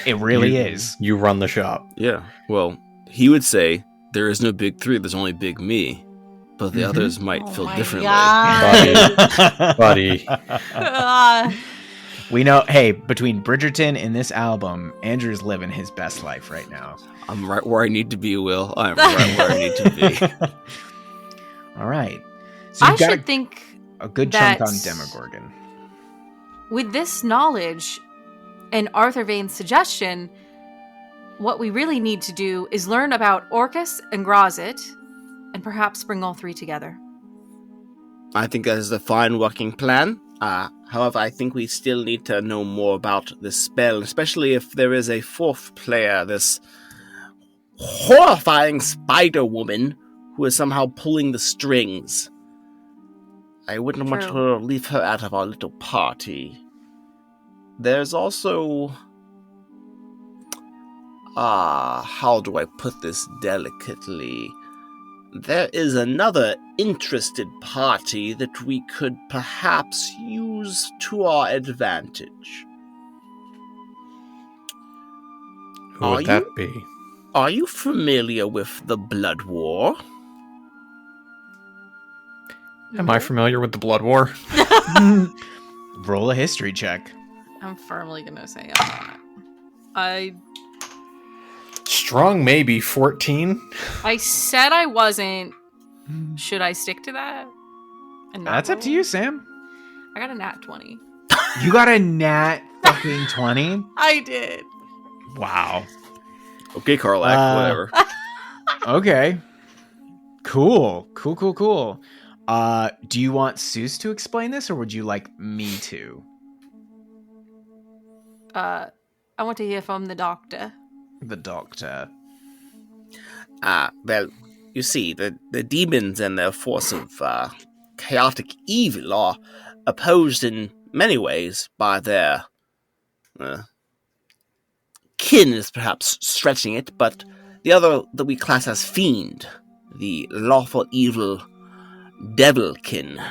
S1: it really is.
S3: You run the shop.
S2: Yeah, well, he would say, there is no big three, there's only big me. But the others might feel differently.
S3: Buddy.
S1: We know, hey, between Bridgerton and this album, Andrew's living his best life right now.
S2: I'm right where I need to be, Will. I'm right where I need to be.
S1: All right. So
S4: I should think
S1: a good chunk on Demogorgon.
S4: With this knowledge and Arthur Vane's suggestion, what we really need to do is learn about Orcus and Grozit and perhaps bring all three together.
S2: I think that is a fine working plan. However, I think we still need to know more about this spell, especially if there is a fourth player, this horrifying spider woman who is somehow pulling the strings. I wouldn't want to leave her out of our little party. There's also... how do I put this delicately? There is another interested party that we could perhaps use to our advantage.
S3: Who would that be?
S2: Are you familiar with the Blood War?
S3: Am I familiar with the Blood War?
S1: Roll a history check.
S4: I'm firmly going to say I'm not.
S3: Strong maybe 14.
S4: I said I wasn't. Should I stick to that? And not
S1: That's up to
S4: roll?
S1: you, Sam.
S4: I got a nat 20.
S1: You got a nat fucking 20?
S4: I did.
S1: Wow.
S2: Okay, Karlak, whatever.
S1: Okay. Cool. Do you want Seuss to explain this, or would you like me to?
S4: I want to hear from the doctor.
S1: The doctor.
S2: Well, you see, the demons and their force of chaotic evil are opposed in many ways by their kin is perhaps stretching it, but the other that we class as fiend, the lawful evil devilkin.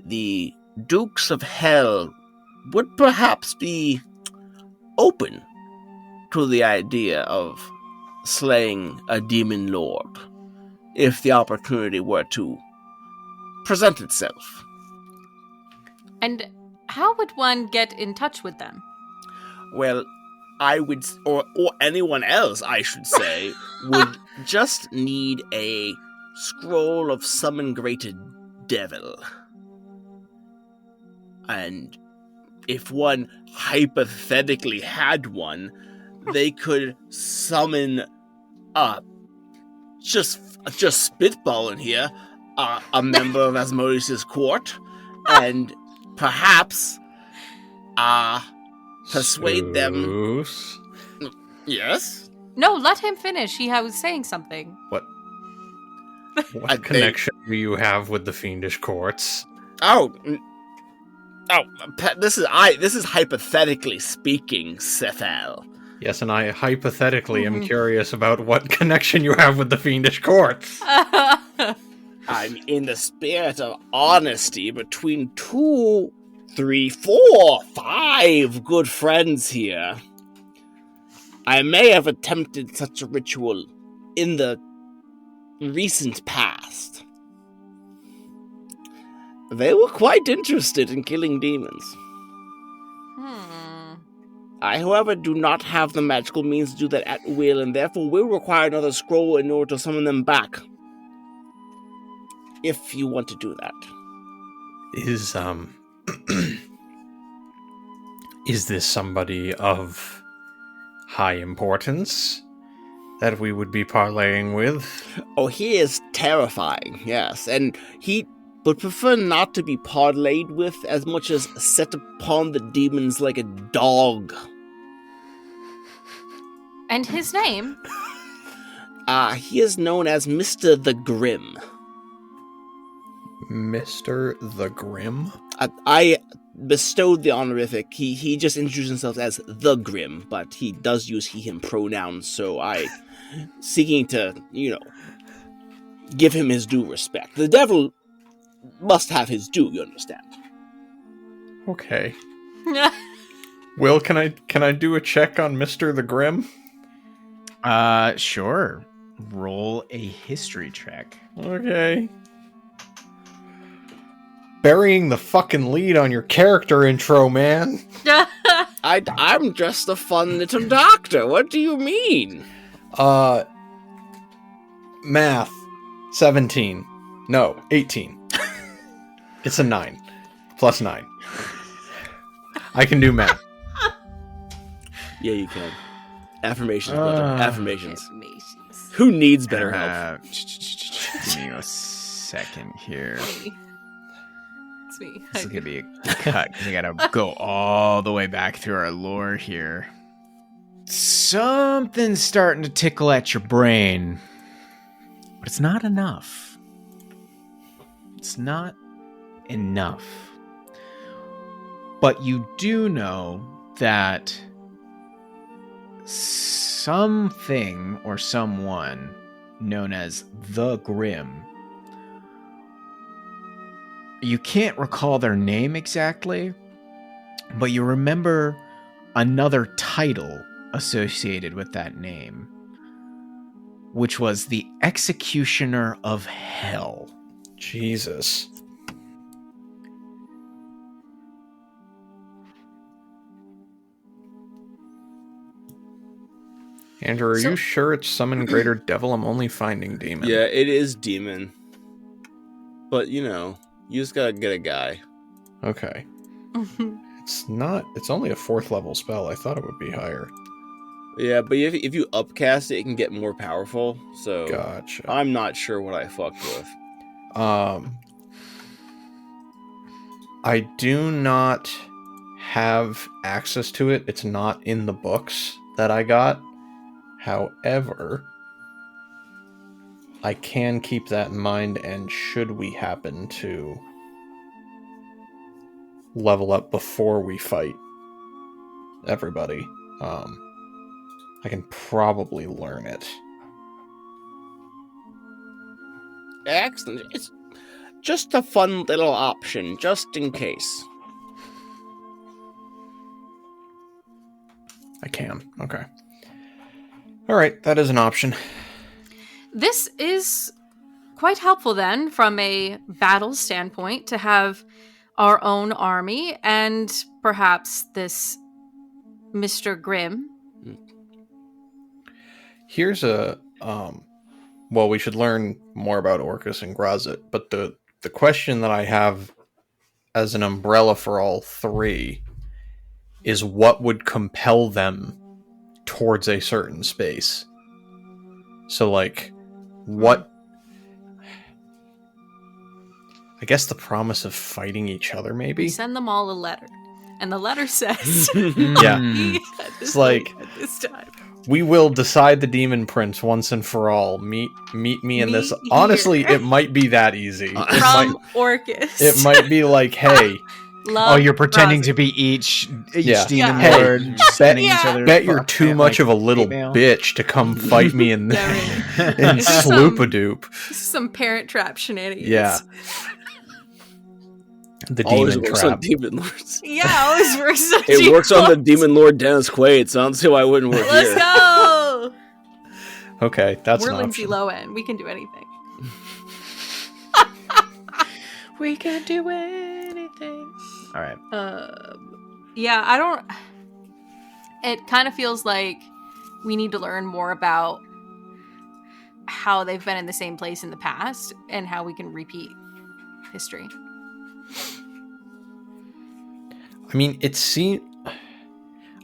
S2: The Dukes of Hell would perhaps be open to the idea of slaying a demon lord if the opportunity were to present itself.
S4: And how would one get in touch with them?
S2: Well, I would, or anyone else, I should say, would just need a scroll of summon greater devil. And if one hypothetically had one, they could summon just spitballing here, a member of Asmodeus' court, and perhaps persuade them.
S3: Seuss?
S2: Yes?
S4: No, let him finish. He was saying something.
S3: What connection do you have with the fiendish courts?
S2: This is hypothetically speaking, Sephel.
S3: Yes, and I hypothetically am curious about what connection you have with the fiendish courts.
S2: I'm in the spirit of honesty between 2, 3, 4, 5 good friends here. I may have attempted such a ritual in the recent past. They were quite interested in killing demons. I, however, do not have the magical means to do that at will, and therefore will require another scroll in order to summon them back. If you want to do that.
S3: Is this somebody of high importance that we would be parlaying with?
S2: Oh, he is terrifying, yes, and he would prefer not to be parlayed with as much as set upon the demons like a dog.
S4: And his name?
S2: He is known as Mr. the Grim.
S3: Mr. the Grim?
S2: I bestowed the honorific. He just introduced himself as the Grim, but he does use he, him pronouns, so seeking to, give him his due respect. The devil must have his due, you understand.
S3: Okay. Will, can I do a check on Mr. the Grim?
S1: Sure. Roll a history check.
S3: Okay. Burying the fucking lead on your character intro, man.
S2: I'm just a fun little doctor. What do you mean?
S3: Math. 17. No, 18. It's a 9. Plus 9. I can do math.
S2: Yeah, you can. Affirmations, brother. Affirmations.
S4: Affirmations.
S2: Who needs better help?
S1: Give me a second here.
S4: It's me.
S1: This is gonna be a cut because I gotta go all the way back through our lore here. Something's starting to tickle at your brain, but it's not enough. It's not enough. But you do know that something or someone known as the Grim, you can't recall their name exactly, but you remember another title associated with that name, which was the Executioner of Hell.
S3: Jesus. Andrew, are
S4: So-
S3: you sure it's Summon Greater Devil? I'm only finding Demon.
S2: Yeah, it is demon. But, you just gotta get a guy.
S3: Okay. It's not... It's only a 4th level spell. I thought it would be higher.
S2: Yeah, but if you upcast it, it can get more powerful. So
S3: Gotcha.
S2: I'm not sure what I fucked with.
S3: I do not have access to it. It's not in the books that I got. However, I can keep that in mind, and should we happen to level up before we fight everybody, I can probably learn it.
S2: Excellent. It's just a fun little option, just in case.
S3: I can. Okay. Alright, that is an option.
S4: This is quite helpful then from a battle standpoint to have our own army and perhaps this Mr. Grimm.
S3: Here's a well, we should learn more about Orcus and Grazit, but the question that I have as an umbrella for all three is what would compel them towards a certain space. So, like, what... I guess the promise of fighting each other, maybe?
S4: We send them all a letter. And the letter says,
S3: Yeah.
S4: It's
S3: like-
S4: at this time.
S3: We will decide the Demon Prince once and for all. Meet me in this.
S4: Meet
S3: Honestly,
S4: here.
S3: it might be that easy.
S4: From Orcus.
S3: It might be like, hey,
S4: Love
S1: Oh, you're pretending
S4: Grazit.
S1: to be each
S3: Yeah.
S1: demon
S4: Yeah.
S1: lord,
S3: Hey,
S1: just
S3: bet-
S1: sending each
S4: yeah.
S1: other.
S3: bet you're
S1: fuck,
S3: too
S1: man,
S3: much
S1: like,
S3: of a little
S1: hate mail.
S3: bitch to come fight me in
S4: Yeah, right.
S3: in
S4: This is some-
S3: Sloopadoop.
S4: This is some Parent Trap shenanigans.
S3: Yeah. The
S2: Always
S3: demon
S2: works
S3: trap.
S2: on demon lords.
S4: Yeah, always works on
S2: It works on the
S4: demons.
S2: demon lord Dennis Quaid, so I don't see why it wouldn't work
S4: Let's
S2: here.
S4: go!
S3: Okay, that's
S4: We're
S3: an
S4: Lindsay
S3: option.
S4: Lohan. We can do anything.
S1: We can do anything. All right.
S4: Yeah, I don't... It kind of feels like we need to learn more about how they've been in the same place in the past and how we can repeat history.
S3: I mean, it seems...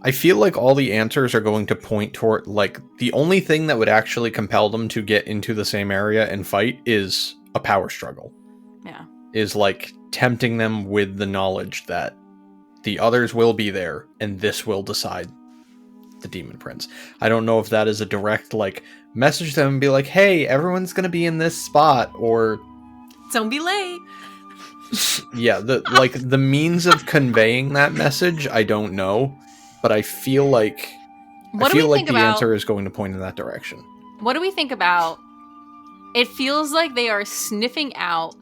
S3: I feel like all the answers are going to point toward, like, the only thing that would actually compel them to get into the same area and fight is a power struggle.
S4: Yeah.
S3: Is, like, tempting them with the knowledge that the others will be there, and this will decide the Demon Prince. I don't know if that is a direct, like, message them and be like, hey, everyone's gonna be in this spot, or...
S4: Don't be late.
S3: Yeah, the means of conveying that message, I don't know. But I feel like
S4: What do we think
S3: the
S4: about...
S3: answer is going to point in that direction.
S4: What do we think about... It feels like they are sniffing out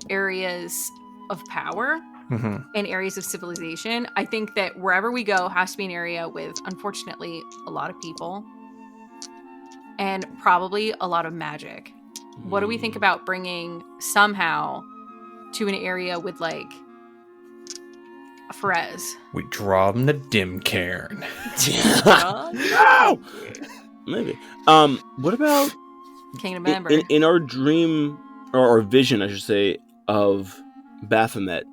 S4: areas of power
S3: Mm-hmm.
S4: and areas of civilization. I think that wherever we go has to be an area with, unfortunately, a lot of people and probably a lot of magic. What do we think about bringing somehow to an area with, like, a Ferez?
S3: We draw them to Dimcairn.
S2: No! Maybe. What about
S4: Kingdom of Ember.
S2: in our dream or vision, I should say, of Baphomet?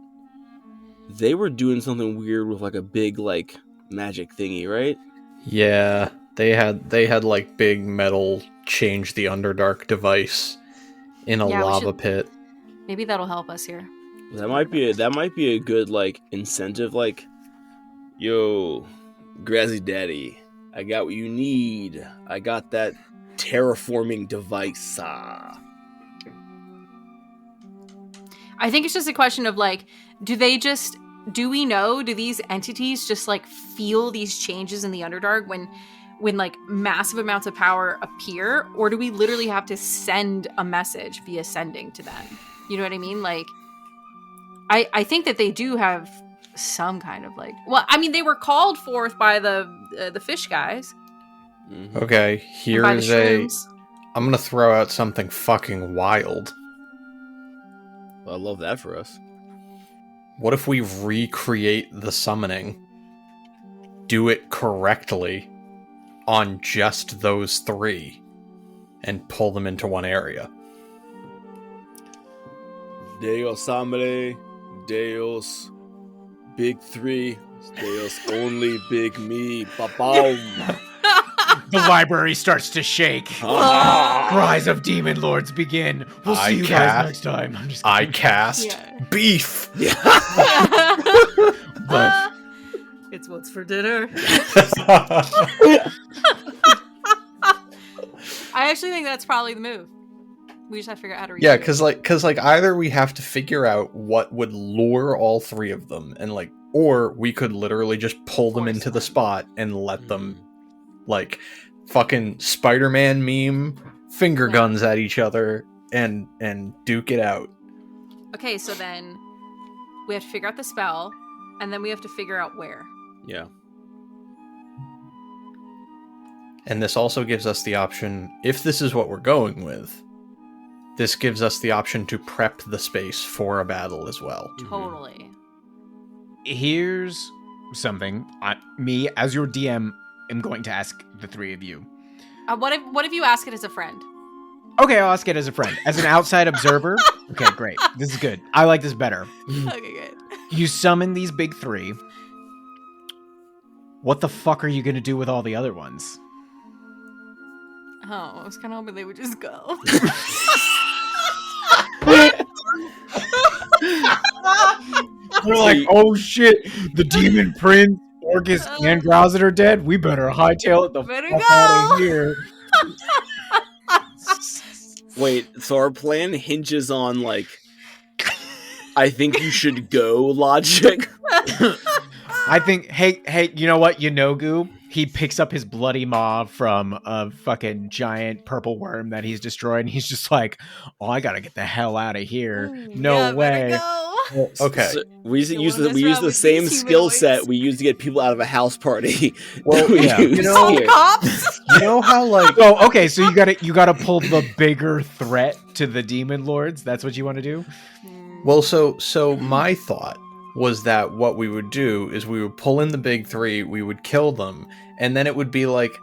S2: They were doing something weird with like a big like magic thingy, right?
S3: Yeah, they had like big metal change the Underdark device in a
S4: Yeah, we
S3: lava
S4: should-
S3: pit.
S4: Maybe that'll help us here.
S2: That might be a good like incentive. Like, yo, Grazzy Daddy, I got what you need. I got that terraforming device.
S4: I think it's just a question of, like, do we know, do these entities just, like, feel these changes in the Underdark when like massive amounts of power appear, or do we literally have to send a message via sending to them? You know what I mean? Like, I think that they do have some kind of, like, well, I mean, they were called forth by the fish guys.
S2: Mm-hmm.
S3: Okay,
S4: And by the
S3: here's
S4: shrooms.
S3: I'm gonna throw out something fucking wild.
S2: Well, I love that for us.
S3: What if we recreate the summoning, do it correctly, on just those 3 and pull them into one area.
S2: Deus hombre, Deus, big 3, Deus only big me, ba-boom.
S1: The library starts to shake. Cries of demon lords begin. We'll see you guys next time. I'm just
S3: I cast beef.
S1: But
S4: It's what's for dinner. I actually think that's probably the move. We just have to figure out how to reach
S3: Yeah,
S4: it.
S3: cause either we have to figure out what would lure all 3 of them, and or we could literally just pull them into the spot and let them, fucking Spider-Man meme finger guns at each other and duke it out.
S4: Okay, so then we have to figure out the spell, and then we have to figure out where.
S2: Yeah.
S3: And this also gives us the option, if this is what we're going with, this gives us the option to prep the space for a battle as well.
S4: Totally.
S1: here's something. Me, as your DM, am going to ask the 3 of you.
S4: What if you ask it as a friend?
S1: Okay, I'll ask it as a friend. As an outside observer? Okay, great. This is good. I like this better.
S4: Okay, good.
S1: You summon these big 3. What the fuck are you going to do with all the other ones?
S4: Oh, I was kind of hoping they would just go.
S1: We're like, oh shit, the demon prince, Orcus, and Growset are dead. We better hightail it the fuck out of here.
S2: Wait, so our plan hinges on, like, I think you should go logic?
S1: I think, hey, you know what? Yanogu, he picks up his bloody maw from a fucking giant purple worm that he's destroyed, and he's just like, oh, I gotta get the hell out of here. No way.
S3: Okay.
S2: So we use the same skill set we use to get people out of a house party.
S3: Well, yeah.
S2: You know,
S4: cops.
S3: You know how, like...
S1: Oh, okay, so you gotta pull the bigger threat to the demon lords? That's what you want to do?
S3: Well, so my thought was that what we would do is we would pull in the big 3, we would kill them, and then it would be like,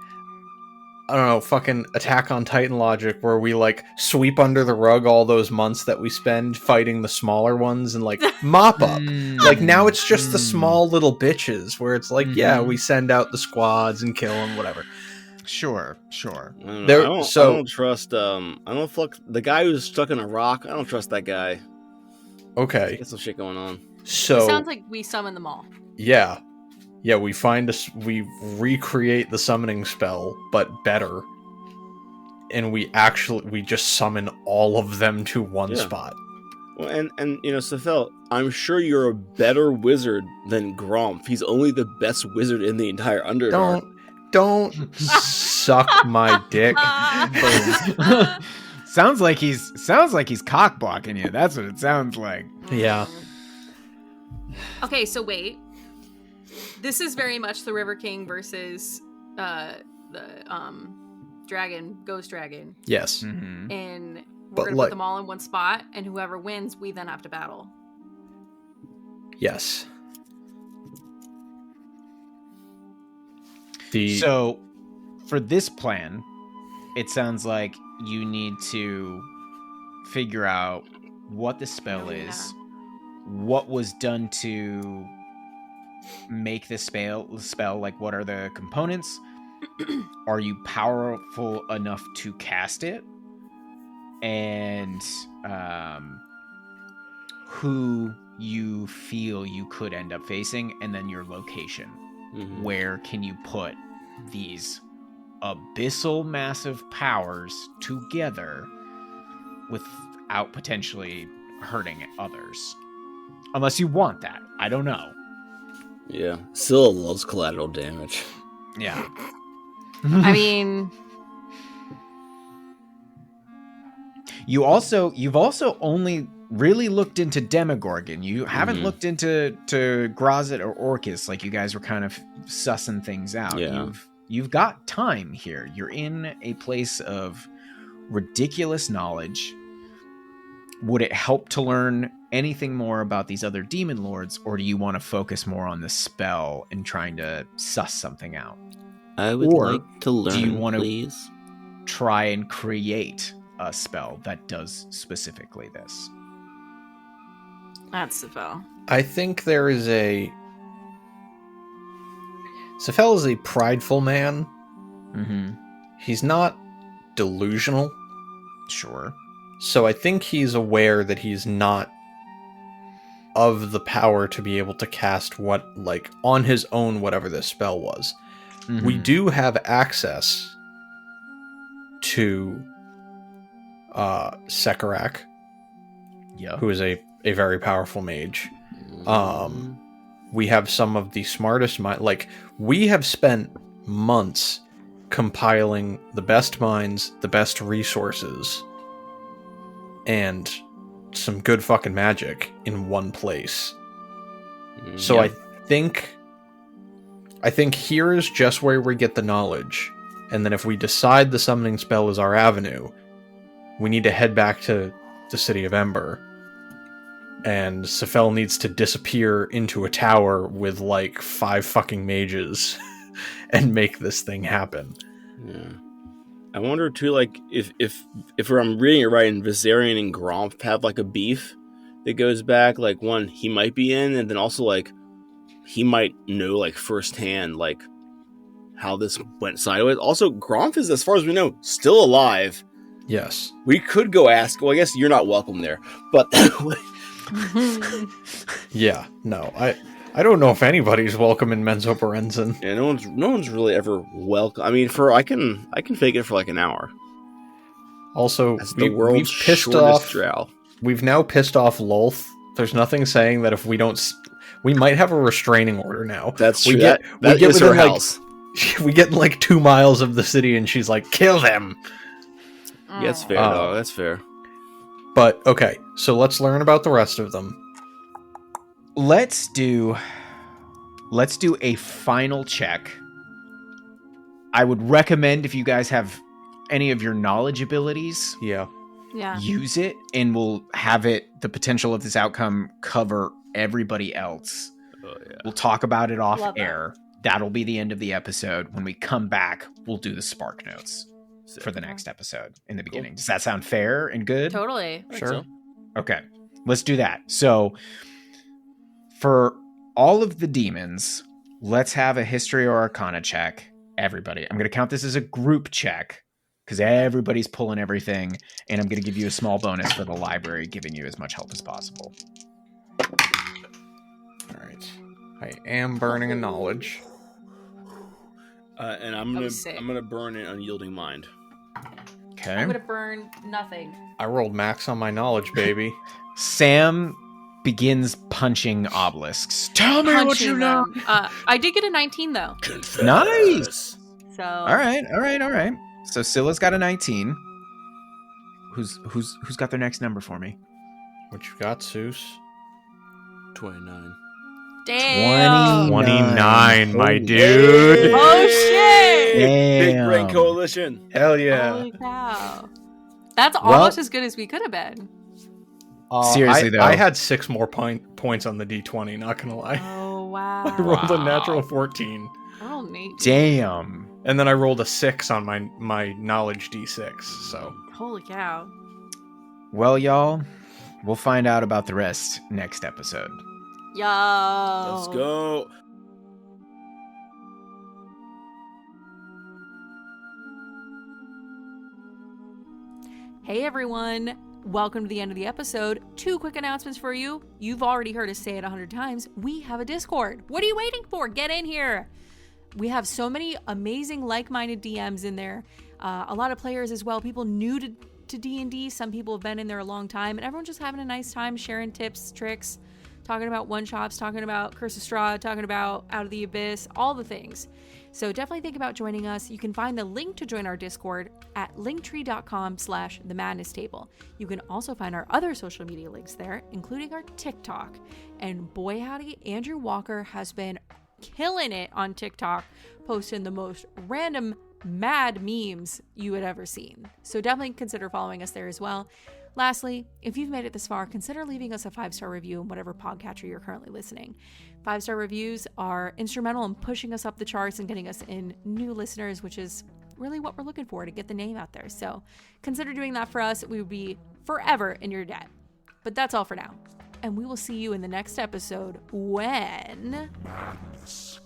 S3: I don't know, fucking Attack on Titan logic, where we, like, sweep under the rug all those months that we spend fighting the smaller ones and, like, mop up. Like, now it's just the small little bitches, where it's like, yeah, we send out the squads and kill them, whatever.
S1: Sure.
S2: I don't trust, the guy who's stuck in a rock, I don't trust that guy.
S3: Okay.
S2: Get some shit going on.
S3: So...
S4: It sounds like we summon them all.
S3: Yeah. Yeah, we recreate the summoning spell, but better. And we just summon all of them to one spot.
S2: Well, and you know, Sephel, I'm sure you're a better wizard than Gromp. He's only the best wizard in the entire Underdark.
S3: Don't suck my dick.
S1: Sounds like he's cock blocking you. That's what it sounds like.
S3: Yeah.
S4: Okay, so wait. This is very much the River King versus the dragon, ghost dragon.
S3: Yes.
S1: Mm-hmm.
S4: And we're going to put them all in one spot, and whoever wins, we then have to battle.
S3: Yes.
S1: So, for this plan, it sounds like you need to figure out what the spell is, what was done to make this spell, like what are the components? Are you powerful enough to cast it? And who you feel you could end up facing, and then your location. Mm-hmm. Where can you put these abyssal massive powers together without potentially hurting others? Unless you want that. I don't know.
S2: Yeah. Scylla loves collateral damage.
S1: Yeah.
S4: I mean...
S1: You've also only really looked into Demogorgon. You haven't looked into Grozit or Orcus, like you guys were kind of sussing things out.
S2: Yeah.
S1: You've got time here. You're in a place of ridiculous knowledge. Would it help to learn anything more about these other demon lords, or do you want to focus more on the spell and trying to suss something out?
S2: I would
S1: Or
S2: like to learn,
S1: do you want to
S2: please.
S1: try and create a spell that does specifically this?
S4: That's Sephel.
S3: I think there is a... Sephel is a prideful man.
S1: Mm-hmm.
S3: He's not delusional.
S1: Sure.
S3: So I think he's aware that he's not of the power to be able to cast what, like, on his own, whatever this spell was.
S1: Mhm.
S3: We do have access to Sekarak,
S1: Yeah.
S3: who is a very powerful mage. We have some of the smartest like, we have spent months compiling the best minds, the best resources, and some good fucking magic in one place. So
S2: Yeah.
S3: I think here is just where we get the knowledge, and then if we decide the summoning spell is our avenue, we need to head back to the City of Ember, and Sephel needs to disappear into a tower with like 5 fucking mages and make this thing happen.
S2: Yeah. I wonder too, like, if I'm reading it right, and Viserion and Gromp have like a beef that goes back, like, one, he might be in, and then also like he might know like firsthand like how this went sideways. Also, Gromp is, as far as we know, still alive.
S3: Yes.
S2: We could go ask. Well, I guess you're not welcome there, but
S3: Yeah. No. I don't know if anybody's welcome in Menzoberranzan.
S2: yeah, no one's really ever welcome. I mean, I can fake it for like an hour.
S3: Also,
S2: That's the world's
S3: we've pissed
S2: shortest
S3: off.
S2: drow.
S3: We've now pissed off Lolth. There's nothing saying that if we don't, we might have a restraining order now.
S2: That's
S3: we
S2: true.
S3: Get,
S2: that
S3: we get
S2: is her
S3: within, like,
S2: house.
S3: we get in like 2 miles of the city, and she's like, "Kill them."
S2: Yeah, that's fair.
S3: Oh.
S2: Though. That's fair.
S3: But okay, so let's learn about the rest of them.
S1: Let's do a final check. I would recommend, if you guys have any of your knowledge abilities,
S3: Yeah.
S4: Yeah.
S1: use it, and we'll have the potential of this outcome cover everybody else.
S2: Oh yeah.
S1: We'll talk about it off
S4: Love that.
S1: air. That'll be the end of the episode. When we come back, we'll do the spark notes for the next episode in the beginning. Does that sound fair and good?
S4: Totally.
S2: I think
S3: Sure.
S2: so.
S1: Okay, let's do that. So, for all of the demons, let's have a history or arcana check. Everybody. I'm going to count this as a group check because everybody's pulling everything, and I'm going to give you a small bonus for the library, giving you as much help as possible.
S3: All right. I am burning a knowledge.
S2: And I'm
S4: was sick.
S2: gonna burn an unyielding mind.
S1: Okay.
S4: I'm gonna burn nothing.
S3: I rolled max on my knowledge, baby.
S1: Sam begins punching obelisks. Tell me what you
S4: Punching
S1: know.
S4: them. I did get a 19 though.
S2: Confess.
S1: Nice.
S4: So
S1: All right. So Scylla's got a 19. Who's got their next number for me?
S3: What you got, Seuss?
S2: 29.
S4: damn.
S3: 29, my
S1: Holy
S3: dude.
S4: Oh shit!
S2: Big
S1: Damn.
S2: brain coalition.
S3: Hell yeah.
S4: Holy cow. That's
S1: Well-
S4: almost as good as we could have been.
S1: Seriously, though.
S3: I had 6 more points on the D20, not gonna lie.
S4: Oh wow.
S3: I rolled a natural 14.
S4: Oh neat.
S1: Damn.
S3: And then I rolled a 6 on my knowledge D6, so...
S4: Holy cow.
S1: Well, y'all, we'll find out about the rest next episode.
S4: Yo.
S2: Let's go.
S4: Hey everyone. Welcome to the end of the episode. 2 quick announcements for you. You've already heard us say it 100 times. We have a Discord. What are you waiting for? Get in here. We have so many amazing like-minded DMs in there. A lot of players as well. People new to D&D. Some people have been in there a long time. And everyone's just having a nice time sharing tips, tricks, talking about one-shots, talking about Curse of Strahd, talking about Out of the Abyss, all the things. So definitely think about joining us. You can find the link to join our Discord at linktree.com/themadnesstable. You can also find our other social media links there, including our TikTok. And boy howdy, Andrew Walker has been killing it on TikTok, posting the most random mad memes you had ever seen. So definitely consider following us there as well. Lastly, if you've made it this far, consider leaving us a 5-star review in whatever podcatcher you're currently listening. 5-star reviews are instrumental in pushing us up the charts and getting us in new listeners, which is really what we're looking for to get the name out there. So consider doing that for us. We would be forever in your debt. But that's all for now. And we will see you in the next episode when...
S5: Madness